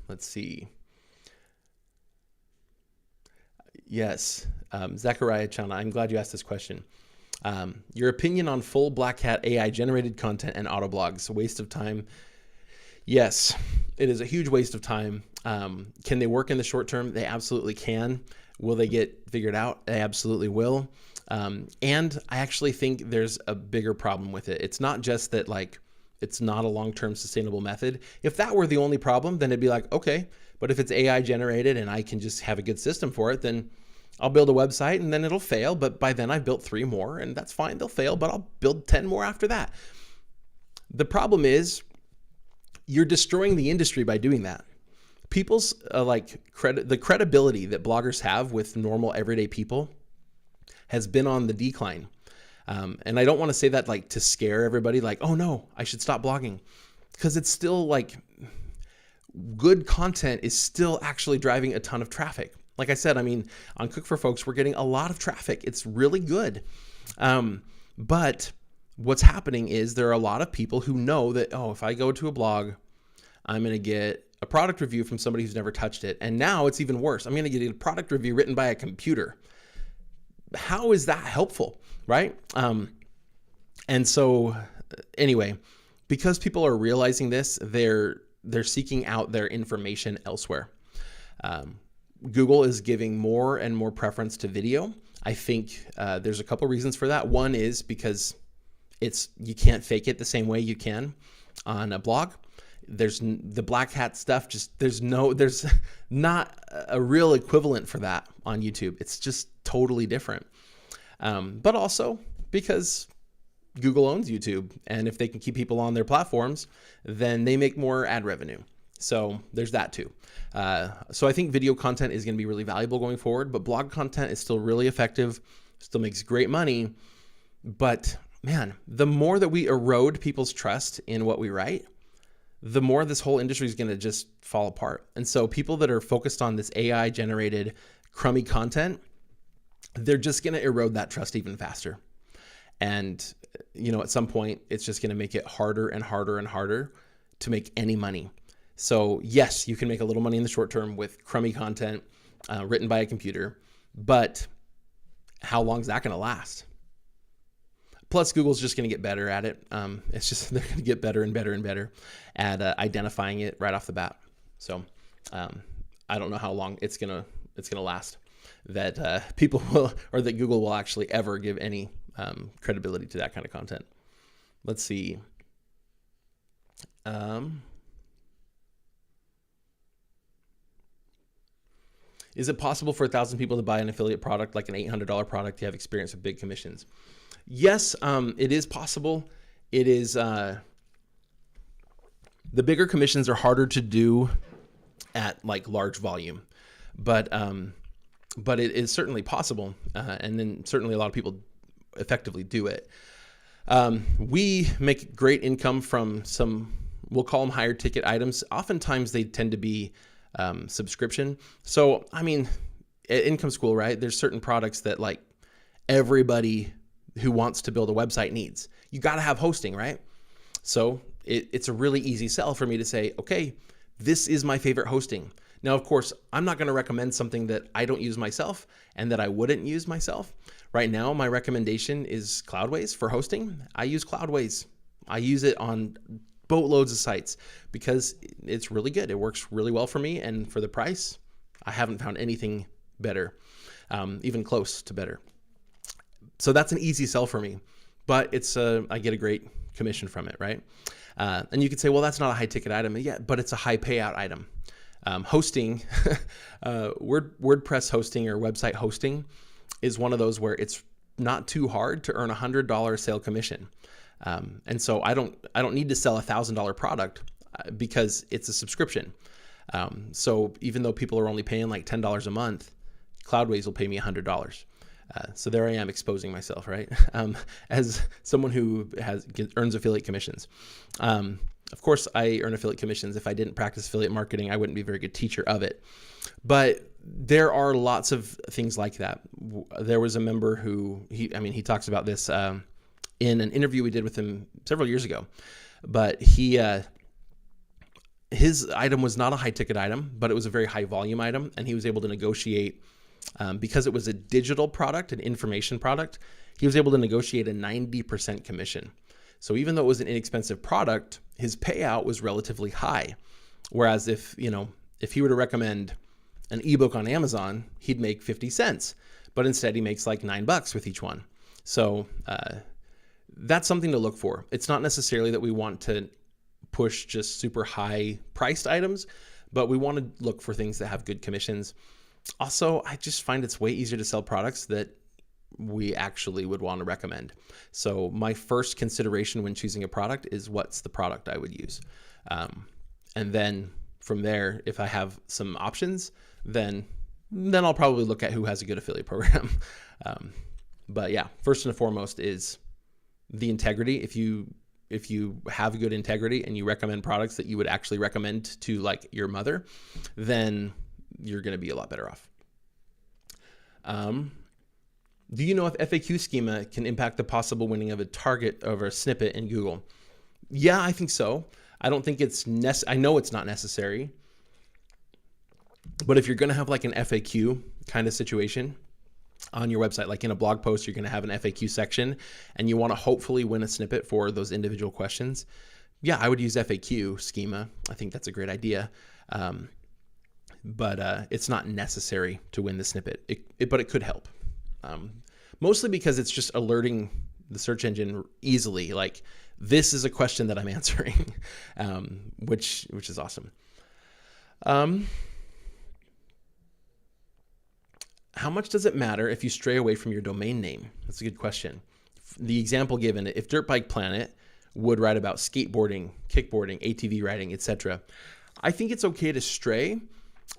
Let's see. Yes, Zachariah Chana, I'm glad you asked this question. Your opinion on full Black Hat AI generated content and auto blogs, a waste of time? Yes, it is a huge waste of time. Can they work in the short term? They absolutely can. Will they get figured out? They absolutely will. And I actually think there's a bigger problem with it. It's not just that like it's not a long-term sustainable method. If that were the only problem, then it'd be like, okay, but if it's AI generated and I can just have a good system for it, then I'll build a website and then it'll fail. But by then I've built 3 more and that's fine. They'll fail, but I'll build 10 more after that. The problem is you're destroying the industry by doing that. People's the credibility that bloggers have with normal everyday people has been on the decline. And I don't want to say that like to scare everybody, like, oh no, I should stop blogging, because it's still like good content is still actually driving a ton of traffic. Like I said, I mean, on Cook for Folks, we're getting a lot of traffic. It's really good. But what's happening is there are a lot of people who know that, oh, if I go to a blog, I'm going to get a product review from somebody who's never touched it. And now it's even worse. I'm going to get a product review written by a computer. How is that helpful, right? And so anyway, because people are realizing this, they're seeking out their information elsewhere. Google is giving more and more preference to video. I think there's a couple reasons for that. One is because you can't fake it the same way you can on a blog. There's the black hat stuff. There's not a real equivalent for that on YouTube. It's just totally different. But also because Google owns YouTube, and if they can keep people on their platforms, then they make more ad revenue. So there's that too. So I think video content is going to be really valuable going forward, but blog content is still really effective, still makes great money. But man, the more that we erode people's trust in what we write, the more this whole industry is going to just fall apart. And so people that are focused on this AI generated crummy content, they're just going to erode that trust even faster. And, at some point, it's just going to make it harder and harder and harder to make any money. So yes, you can make a little money in the short term with crummy content written by a computer, but how long is that going to last? Plus, Google's just going to get better at it. It's just they're going to get better and better and better at identifying it right off the bat. So I don't know how long it's gonna last that people will, or that Google will actually ever give any credibility to that kind of content. Let's see. Is it possible for 1,000 people to buy an affiliate product, like an $800 product, to have experience with big commissions? Yes, it is possible. It is, the bigger commissions are harder to do at like large volume, but it is certainly possible. And then certainly a lot of people effectively do it. We make great income from some, we'll call them higher ticket items. Oftentimes they tend to be subscription. So, I mean, at Income School, right? There's certain products that like everybody who wants to build a website needs. You got to have hosting, right? So it's a really easy sell for me to say, okay, this is my favorite hosting. Now, of course, I'm not going to recommend something that I don't use myself and that I wouldn't use myself. Right now, my recommendation is Cloudways for hosting. I use Cloudways. I use it on boatloads of sites because it's really good. It works really well for me. And for the price, I haven't found anything better, even close to better. So that's an easy sell for me, but I get a great commission from it, right? And you could say, well, that's not a high ticket item. Yeah, but it's a high payout item. Hosting, WordPress hosting or website hosting is one of those where it's not too hard to earn $100 sale commission. And so I don't need to sell $1,000 product because it's a subscription. So even though people are only paying like $10 a month, Cloudways will pay me $100. So there I am exposing myself, right? As someone who earns affiliate commissions. Of course, I earn affiliate commissions. If I didn't practice affiliate marketing, I wouldn't be a very good teacher of it. But there are lots of things like that. There was a member who, he talks about this in an interview we did with him several years ago. But his item was not a high ticket item, but it was a very high volume item. And he was able to negotiate, because it was a digital product, an information product, he was able to negotiate a 90% commission. So even though it was an inexpensive product, his payout was relatively high. Whereas if he were to recommend an ebook on Amazon, he'd make 50 cents, but instead he makes like $9 with each one. So that's something to look for. It's not necessarily that we want to push just super high priced items, but we want to look for things that have good commissions. Also, I just find it's way easier to sell products that we actually would want to recommend. So my first consideration when choosing a product is what's the product I would use. And then from there, if I have some options, then I'll probably look at who has a good affiliate program. But yeah, first and foremost is the integrity. If you have good integrity and you recommend products that you would actually recommend to like your mother, then you're going to be a lot better off. Do you know if FAQ schema can impact the possible winning of a target over a snippet in Google? Yeah, I think so. I don't think it's I know it's not necessary. But if you're going to have like an FAQ kind of situation on your website, like in a blog post, you're going to have an FAQ section and you want to hopefully win a snippet for those individual questions. Yeah, I would use FAQ schema. I think that's a great idea. But it's not necessary to win the snippet, but it could help. Mostly because it's just alerting the search engine easily, like this is a question that I'm answering, which is awesome. How much does it matter if you stray away from your domain name? That's a good question. The example given, if Dirt Bike Planet would write about skateboarding, kickboarding, ATV riding, etc., I think it's okay to stray.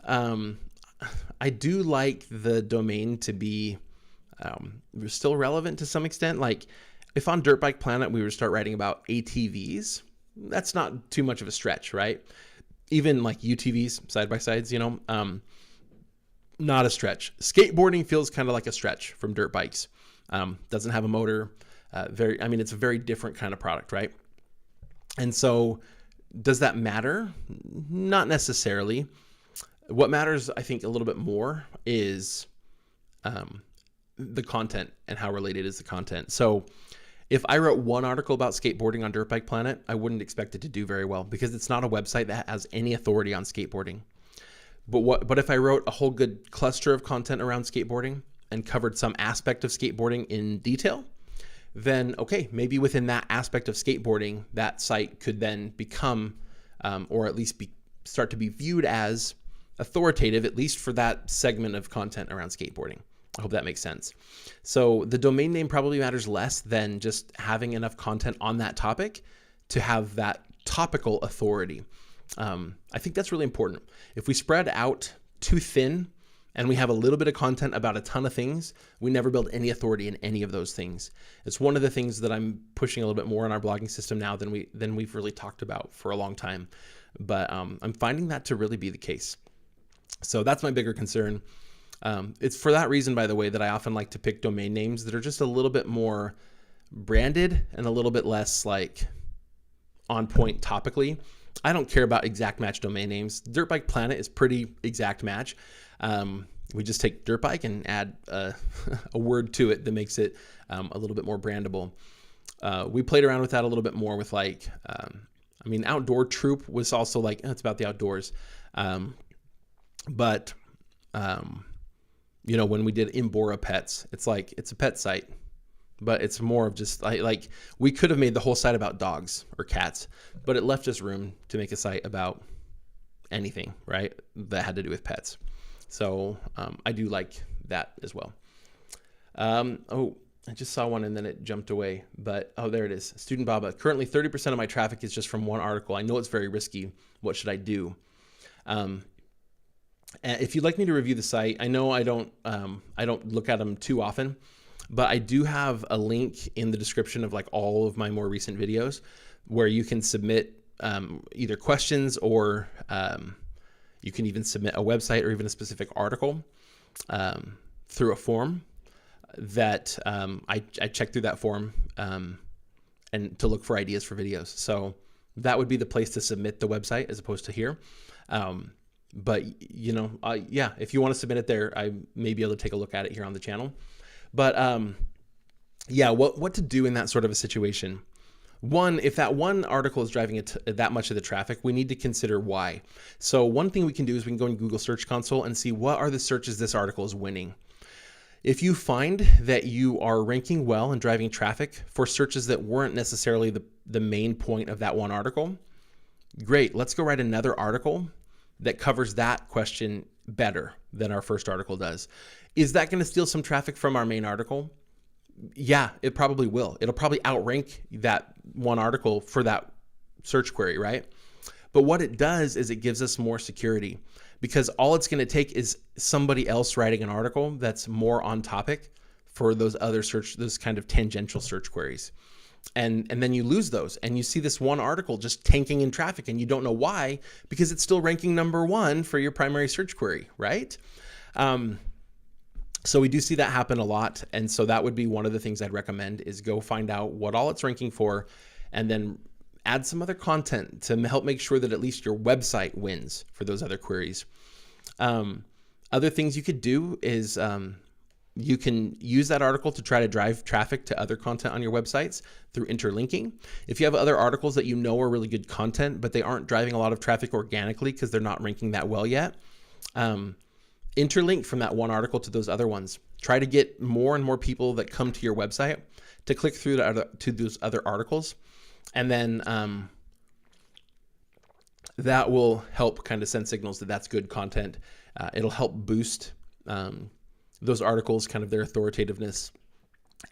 I do like the domain to be still relevant to some extent. Like if on Dirt Bike Planet we were to start writing about ATVs, that's not too much of a stretch, right? Even like UTVs, side by sides, not a stretch. Skateboarding feels kind of like a stretch from dirt bikes. Doesn't have a motor. It's a very different kind of product, right? And so does that matter? Not necessarily. What matters, I think, a little bit more is the content and how related is the content. So if I wrote one article about skateboarding on Dirt Bike Planet, I wouldn't expect it to do very well because it's not a website that has any authority on skateboarding. But if I wrote a whole good cluster of content around skateboarding and covered some aspect of skateboarding in detail, then okay, maybe within that aspect of skateboarding, that site could then become, or at least start to be viewed as authoritative, at least for that segment of content around skateboarding. I hope that makes sense. So the domain name probably matters less than just having enough content on that topic to have that topical authority. I think that's really important. If we spread out too thin and we have a little bit of content about a ton of things, we never build any authority in any of those things. It's one of the things that I'm pushing a little bit more in our blogging system now than we've really talked about for a long time. But I'm finding that to really be the case. So that's my bigger concern. It's for that reason, by the way, that I often like to pick domain names that are just a little bit more branded and a little bit less like on point topically. I don't care about exact match domain names. Dirt Bike Planet is pretty exact match. We just take dirt bike and add a word to it that makes it a little bit more brandable. We played around with that a little bit more with like, outdoor troop was also like, it's about the outdoors. But when we did Imbora Pets, it's like, it's a pet site, but it's more of just like we could have made the whole site about dogs or cats, but it left us room to make a site about anything, right, that had to do with pets. So I do like that as well. I just saw one and then it jumped away, but there it is. Student Baba, currently 30% of my traffic is just from one article. I know it's very risky. What should I do? If you'd like me to review the site, I know I don't look at them too often, but I do have a link in the description of like all of my more recent videos where you can submit either questions or you can even submit a website or even a specific article through a form that I check through that form and to look for ideas for videos. So that would be the place to submit the website as opposed to here. But if you want to submit it there, I may be able to take a look at it here on the channel. But what to do in that sort of a situation? One, if that one article is driving that much of the traffic, we need to consider why. So one thing we can do is we can go in Google Search Console and see what are the searches this article is winning. If you find that you are ranking well and driving traffic for searches that weren't necessarily the main point of that one article, great, let's go write another article that covers that question better than our first article does. Is that going to steal some traffic from our main article? Yeah, it probably will. It'll probably outrank that one article for that search query, right? But what it does is it gives us more security because all it's going to take is somebody else writing an article that's more on topic for those kind of tangential search queries. And then you lose those and you see this one article just tanking in traffic and you don't know why, because it's still ranking number one for your primary search query, right? So we do see that happen a lot. And so that would be one of the things I'd recommend is go find out what all it's ranking for and then add some other content to help make sure that at least your website wins for those other queries. Other things you could do is you can use that article to try to drive traffic to other content on your websites through interlinking. If you have other articles that you know are really good content, but they aren't driving a lot of traffic organically because they're not ranking that well yet, interlink from that one article to those other ones. Try to get more and more people that come to your website to click through to those other articles. And then that will help kind of send signals that that's good content. It'll help boost those articles, kind of their authoritativeness,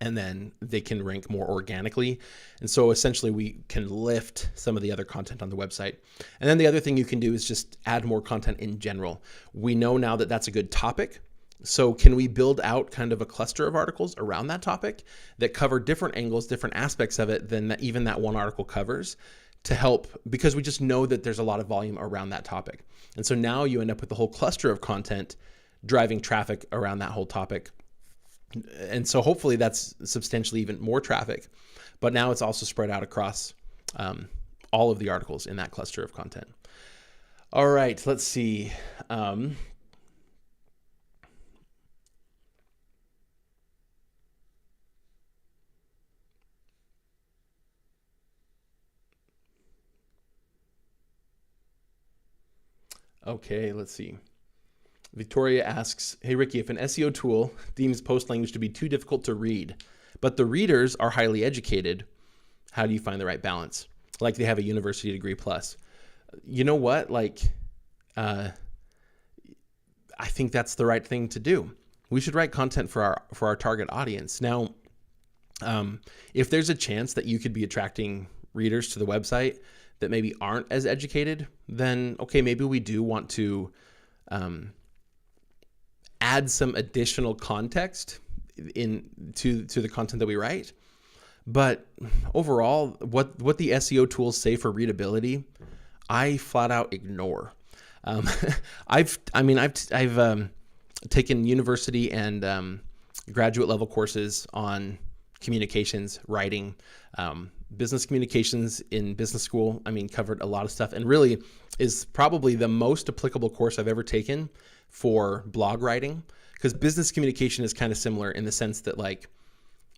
and then they can rank more organically. And so essentially we can lift some of the other content on the website. And then the other thing you can do is just add more content in general. We know now that that's a good topic. So can we build out kind of a cluster of articles around that topic that cover different angles, different aspects of it than even that one article covers to help, because we just know that there's a lot of volume around that topic. And so now you end up with a whole cluster of content driving traffic around that whole topic. And so hopefully that's substantially even more traffic, but now it's also spread out across all of the articles in that cluster of content. All right, let's see. Okay, let's see. Victoria asks, hey Ricky, if an SEO tool deems post language to be too difficult to read, but the readers are highly educated, how do you find the right balance? Like they have a university degree plus. You know what? Like, I think that's the right thing to do. We should write content for our target audience. Now, if there's a chance that you could be attracting readers to the website that maybe aren't as educated, then okay, maybe we do want to add some additional context to the content that we write. But overall, what the SEO tools say for readability, I flat out ignore. I've taken university and graduate level courses on communications, writing, business communications in business school. Covered a lot of stuff, and really is probably the most applicable course I've ever taken for blog writing, because business communication is kind of similar in the sense that, like,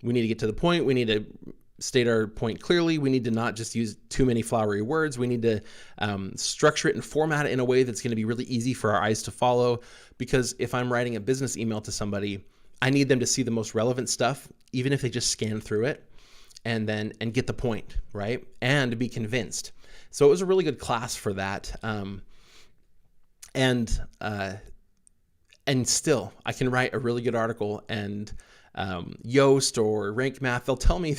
we need to get to the point. We need to state our point clearly. We need to not just use too many flowery words. We need to structure it and format it in a way that's going to be really easy for our eyes to follow. Because if I'm writing a business email to somebody, I need them to see the most relevant stuff, even if they just scan through it and get the point, right? And be convinced. So it was a really good class for that. And still, I can write a really good article, and Yoast or Rank Math, they'll tell me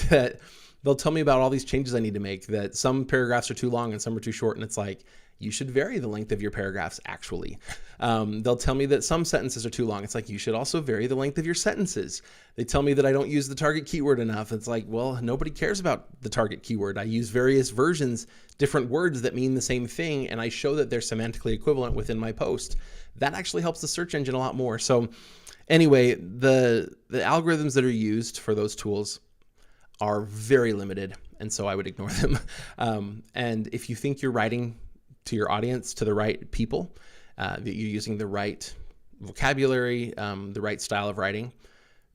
about all these changes I need to make, that some paragraphs are too long and some are too short. And it's like, you should vary the length of your paragraphs, actually. They'll tell me that some sentences are too long. It's like, you should also vary the length of your sentences. They tell me that I don't use the target keyword enough. It's like, well, nobody cares about the target keyword. I use various versions, different words that mean the same thing, and I show that they're semantically equivalent within my post. That actually helps the search engine a lot more. So anyway, the algorithms that are used for those tools are very limited, and so I would ignore them. And if you think you're writing to your audience, to the right people, that you're using the right vocabulary, the right style of writing,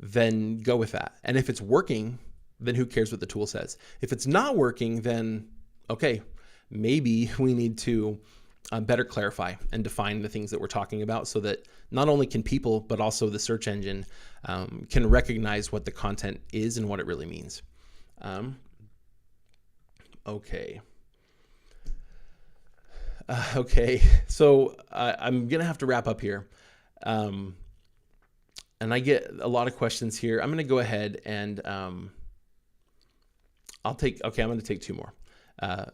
then go with that. And if it's working, then who cares what the tool says? If it's not working, then okay, maybe we need to better clarify and define the things that we're talking about, so that not only can people, but also the search engine can recognize what the content is and what it really means. Okay. Okay, so I'm going to have to wrap up here. And I get a lot of questions here. I'm going to go ahead and I'm going to take two more.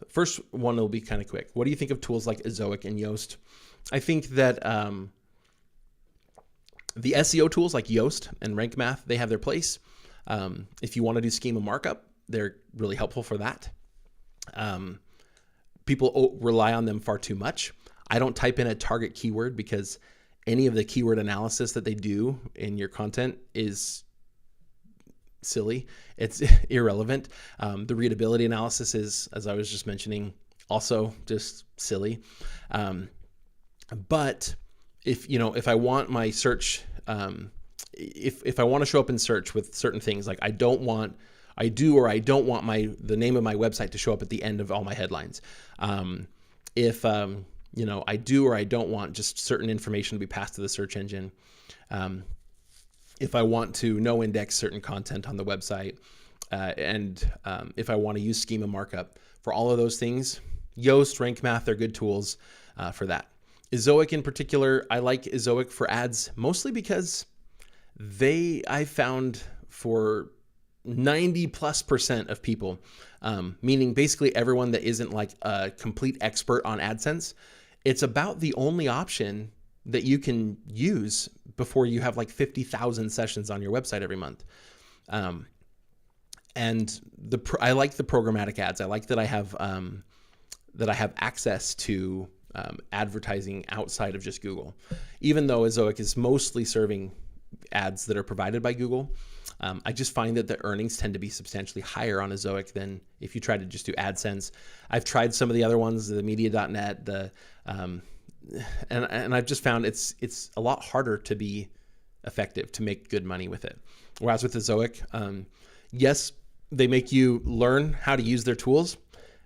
First one will be kind of quick. What do you think of tools like Ezoic and Yoast? I think that the SEO tools like Yoast and Rank Math, they have their place. If you want to do schema markup, they're really helpful for that. People rely on them far too much. I don't type in a target keyword because any of the keyword analysis that they do in your content is silly. It's irrelevant. The readability analysis is, as I was just mentioning, also just silly. But if I want my search, if I want to show up in search with certain things, like I do or I don't want the name of my website to show up at the end of all my headlines. If I do or I don't want just certain information to be passed to the search engine. If I want to no index certain content on the website, and if I want to use schema markup for all of those things, Yoast, Rank Math, they're good tools for that. Ezoic in particular, I like Ezoic for ads mostly because I found for 90+% of people, meaning basically everyone that isn't like a complete expert on AdSense, it's about the only option that you can use before you have like 50,000 sessions on your website every month. And I like the programmatic ads. I like that I have access to advertising outside of just Google. Even though Ezoic is mostly serving ads that are provided by Google, I just find that the earnings tend to be substantially higher on Ezoic than if you try to just do AdSense. I've tried some of the other ones, the media.net, and I've just found it's a lot harder to be effective, to make good money with it. Whereas with Ezoic, yes, they make you learn how to use their tools.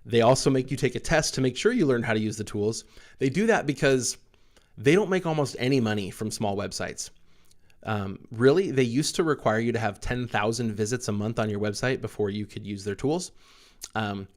They also make you take a test to make sure you learn how to use the tools. They do that because they don't make almost any money from small websites. Really, they used to require you to have 10,000 visits a month on your website before you could use their tools.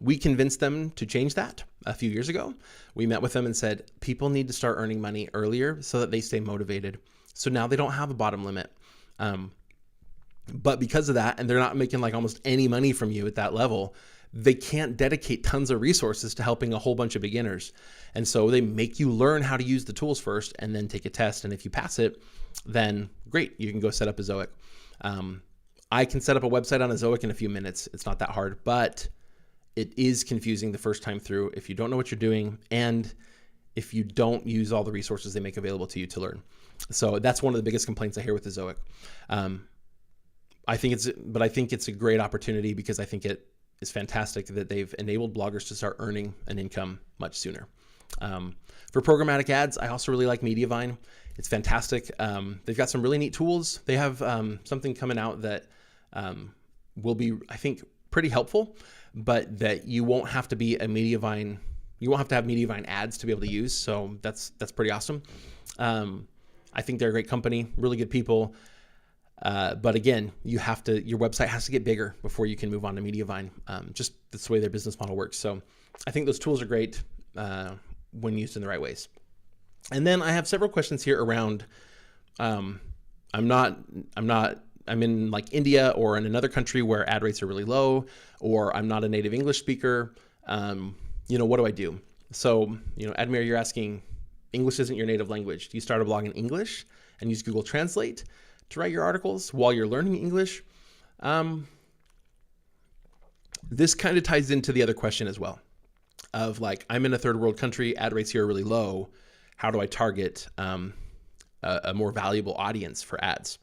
We convinced them to change that a few years ago. We met with them and said, people need to start earning money earlier so that they stay motivated. So now they don't have a bottom limit. But because of that, and they're not making like almost any money from you at that level, they can't dedicate tons of resources to helping a whole bunch of beginners. And so they make you learn how to use the tools first and then take a test. And if you pass it, then great, you can go set up Ezoic. I can set up a website on Ezoic in a few minutes. It's not that hard, but it is confusing the first time through if you don't know what you're doing and if you don't use all the resources they make available to you to learn. So that's one of the biggest complaints I hear with Ezoic. I think it's a great opportunity because I think it is fantastic that they've enabled bloggers to start earning an income much sooner. For programmatic ads, I also really like Mediavine. It's fantastic. They've got some really neat tools. They have something coming out that will be, I think, pretty helpful, but that you won't have to be a Mediavine. You won't have to have Mediavine ads to be able to use. So that's pretty awesome. I think they're a great company, really good people. But again, your website has to get bigger before you can move on to Mediavine. Just that's the way their business model works. So I think those tools are great when used in the right ways. And then I have several questions here around, I'm in like India or in another country where ad rates are really low, or I'm not a native English speaker. What do I do? So, Admir, you're asking, English isn't your native language. Do you start a blog in English and use Google Translate to write your articles while you're learning English? This kind of ties into the other question as well of like, I'm in a third world country, ad rates here are really low. How do I target a more valuable audience for ads?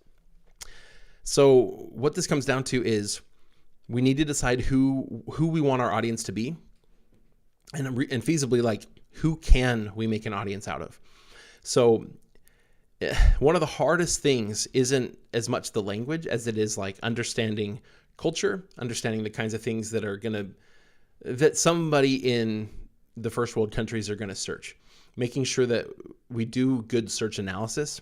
So what this comes down to is we need to decide who we want our audience to be, and feasibly, like, who can we make an audience out of? So one of the hardest things isn't as much the language as it is like understanding culture, understanding the kinds of things that somebody in the first world countries are going to search, making sure that we do good search analysis.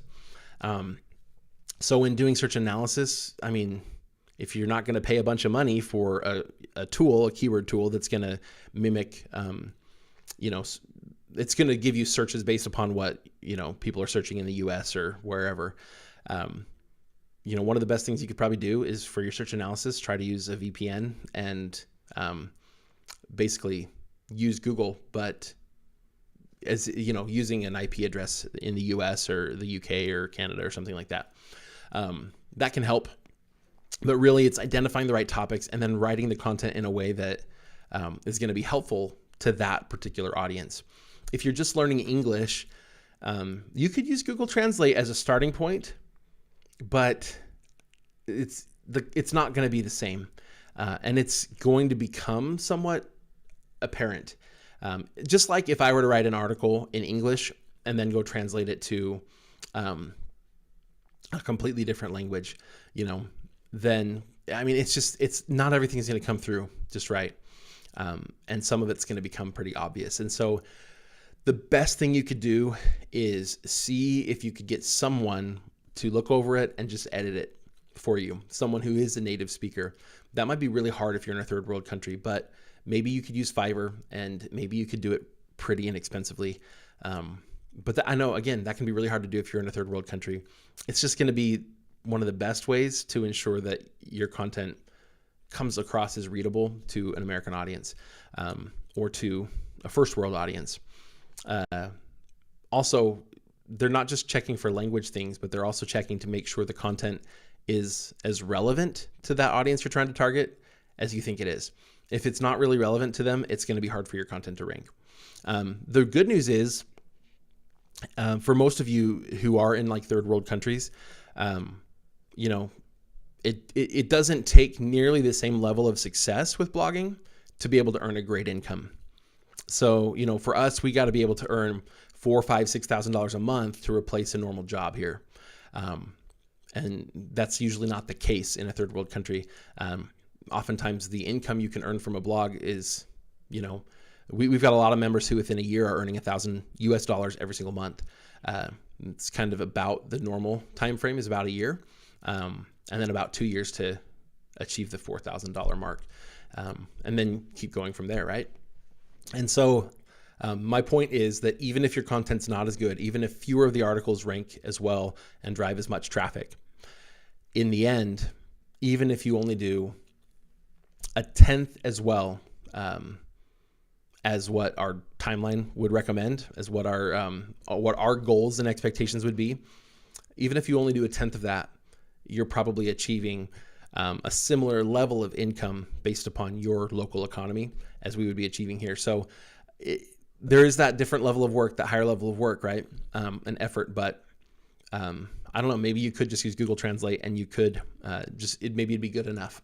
So in doing search analysis, I mean, if you're not going to pay a bunch of money for a keyword tool that's going to mimic, it's going to give you searches based upon what, people are searching in the US or wherever. One of the best things you could probably do is for your search analysis, try to use a VPN and basically use Google, but as using an IP address in the US or the UK or Canada or something like that. That can help. But really, it's identifying the right topics and then writing the content in a way that is going to be helpful to that particular audience. If you're just learning English, you could use Google Translate as a starting point, but it's not going to be the same, and it's going to become somewhat apparent. Just like if I were to write an article in English and then go translate it to a completely different language, then, I mean, it's not everything is going to come through just right. And some of it's going to become pretty obvious. And so the best thing you could do is see if you could get someone to look over it and just edit it for you. Someone who is a native speaker. That might be really hard if you're in a third world country, but maybe you could use Fiverr and maybe you could do it pretty inexpensively. But I know, again, that can be really hard to do if you're in a third world country. It's just going to be one of the best ways to ensure that your content comes across as readable to an American audience, or to a first world audience. Also, they're not just checking for language things, but they're also checking to make sure the content is as relevant to that audience you're trying to target as you think it is. If it's not really relevant to them, it's going to be hard for your content to rank. The good news is For most of you who are in like third world countries, you know, it doesn't take nearly the same level of success with blogging to be able to earn a great income. So, you know, for us, we got to be able to earn $4,000, $5,000, $6,000 a month to replace a normal job here. And that's usually not the case in a third world country. Oftentimes the income you can earn from a blog is, you know, we've got a lot of members who within a year are earning $1,000 every single month. It's kind of about the normal time frame is about a year, and then about 2 years to achieve the $4,000 mark, and then keep going from there, right? And so my point is that even if your content's not as good, even if fewer of the articles rank as well and drive as much traffic, in the end, even if you only do a tenth as well as what our timeline would recommend, as what our goals and expectations would be, even if you only do a tenth of that, you're probably achieving a similar level of income based upon your local economy as we would be achieving here. So there is that different level of work, that higher level of work, right? An effort, but I don't know, maybe you could just use Google Translate and you could maybe it'd be good enough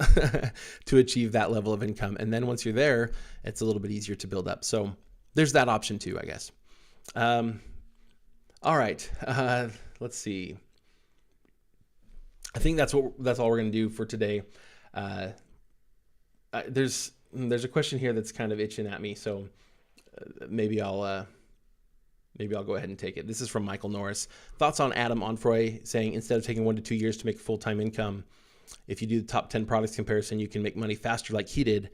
to achieve that level of income. And then once you're there, it's a little bit easier to build up. So there's that option too, I guess. All right, let's see. I think that's all we're going to do for today. There's a question here that's kind of itching at me, so maybe I'll go ahead and take it. This is from Michael Norris. Thoughts on Adam Onfroy saying instead of taking 1 to 2 years to make full-time income, if you do the top 10 products comparison, you can make money faster like he did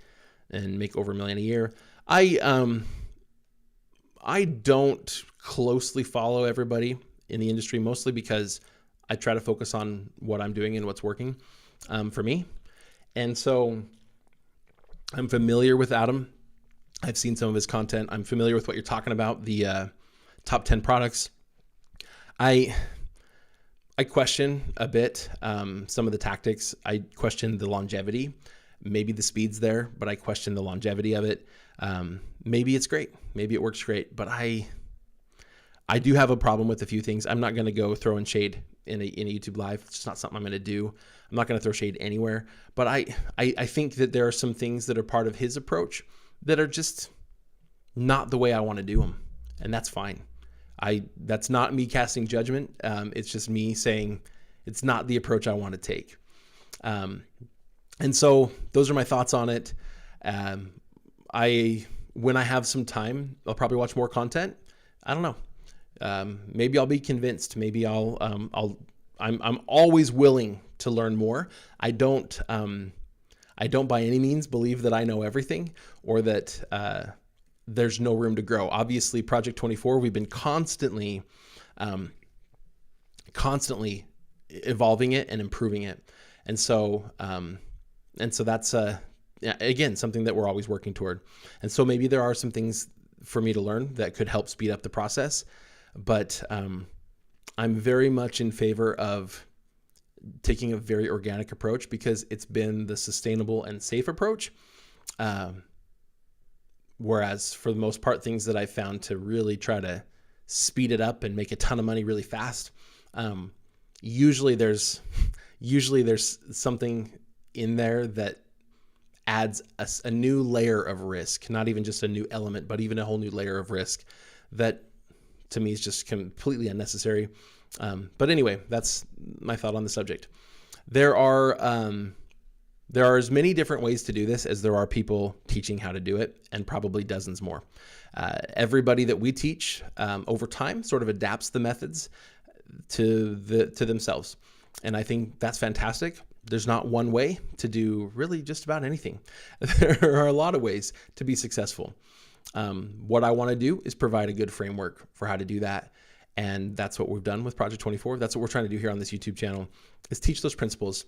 and make over $1 million a year. I don't closely follow everybody in the industry, mostly because I try to focus on what I'm doing and what's working for me. And so I'm familiar with Adam. I've seen some of his content. I'm familiar with what you're talking about, the top 10 products. I question a bit some of the tactics. I question the longevity. Maybe the speed's there, but I question the longevity of it. Maybe it's great. Maybe it works great, but I do have a problem with a few things. I'm not going to go throwing shade in a YouTube live. It's just not something I'm going to do. I'm not going to throw shade anywhere, but I think that there are some things that are part of his approach that are just not the way I want to do them. And that's fine. That's not me casting judgment. It's just me saying it's not the approach I want to take. And so those are my thoughts on it. When I have some time, I'll probably watch more content. I don't know. Maybe I'll be convinced. Maybe I'm always willing to learn more. I don't by any means believe that I know everything or that there's no room to grow. Obviously, Project 24, we've been constantly evolving it and improving it. And so that's again, something that we're always working toward. And so maybe there are some things for me to learn that could help speed up the process. But I'm very much in favor of taking a very organic approach because it's been the sustainable and safe approach. Whereas for the most part, things that I found to really try to speed it up and make a ton of money really fast, usually there's something in there that adds a new layer of risk, not even just a new element, but even a whole new layer of risk that to me is just completely unnecessary. But anyway, that's my thought on the subject. There are as many different ways to do this as there are people teaching how to do it, and probably dozens more. Everybody that we teach over time sort of adapts the methods to themselves. And I think that's fantastic. There's not one way to do really just about anything. There are a lot of ways to be successful. What I want to do is provide a good framework for how to do that. And that's what we've done with Project 24. That's what we're trying to do here on this YouTube channel, is teach those principles.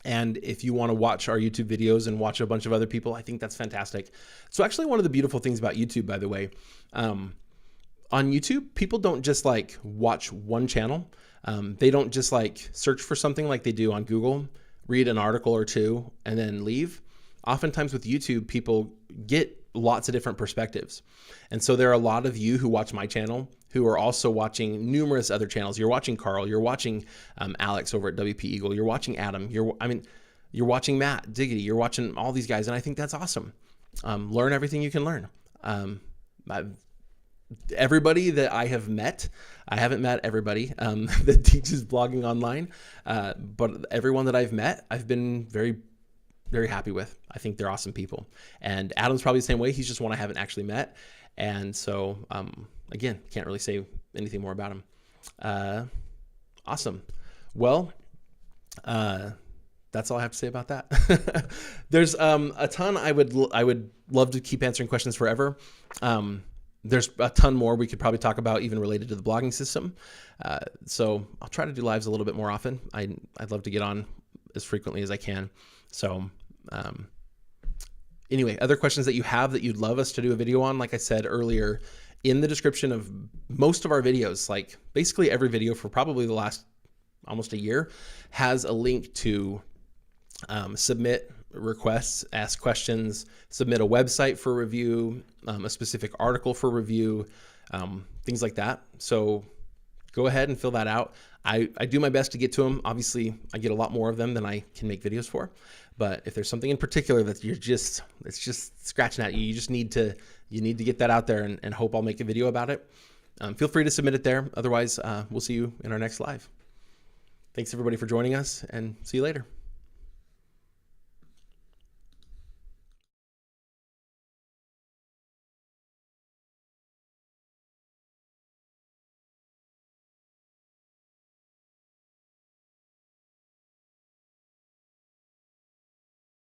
And if you want to watch our YouTube videos and watch a bunch of other people, I think that's fantastic. So actually one of the beautiful things about YouTube, by the way, on YouTube, people don't just like watch one channel. They don't just like search for something like they do on Google, read an article or two, and then leave. Oftentimes with YouTube, people get lots of different perspectives. And so there are a lot of you who watch my channel who are also watching numerous other channels. You're watching Carl, you're watching Alex over at WP Eagle, you're watching Adam, you're watching Matt Diggity, you're watching all these guys, and I think that's awesome. Learn everything you can learn. Everybody that I have met, I haven't met everybody that teaches blogging online, but everyone that I've met, I've been very, very happy with. I think they're awesome people. And Adam's probably the same way. He's just one I haven't actually met. And so, again, can't really say anything more about him. Awesome. Well, that's all I have to say about that. There's a ton. I would love to keep answering questions forever. There's a ton more we could probably talk about, even related to the blogging system. So I'll try to do lives a little bit more often. I'd love to get on as frequently as I can. So anyway, other questions that you have that you'd love us to do a video on, like I said earlier, in the description of most of our videos, like basically every video for probably the last almost a year, has a link to submit requests, ask questions, submit a website for review, a specific article for review, things like that. So go ahead and fill that out. I do my best to get to them. Obviously, I get a lot more of them than I can make videos for. But if there's something in particular that it's just scratching at you, you need to get that out there, and hope I'll make a video about it. Feel free to submit it there. Otherwise, we'll see you in our next live. Thanks everybody for joining us, and see you later.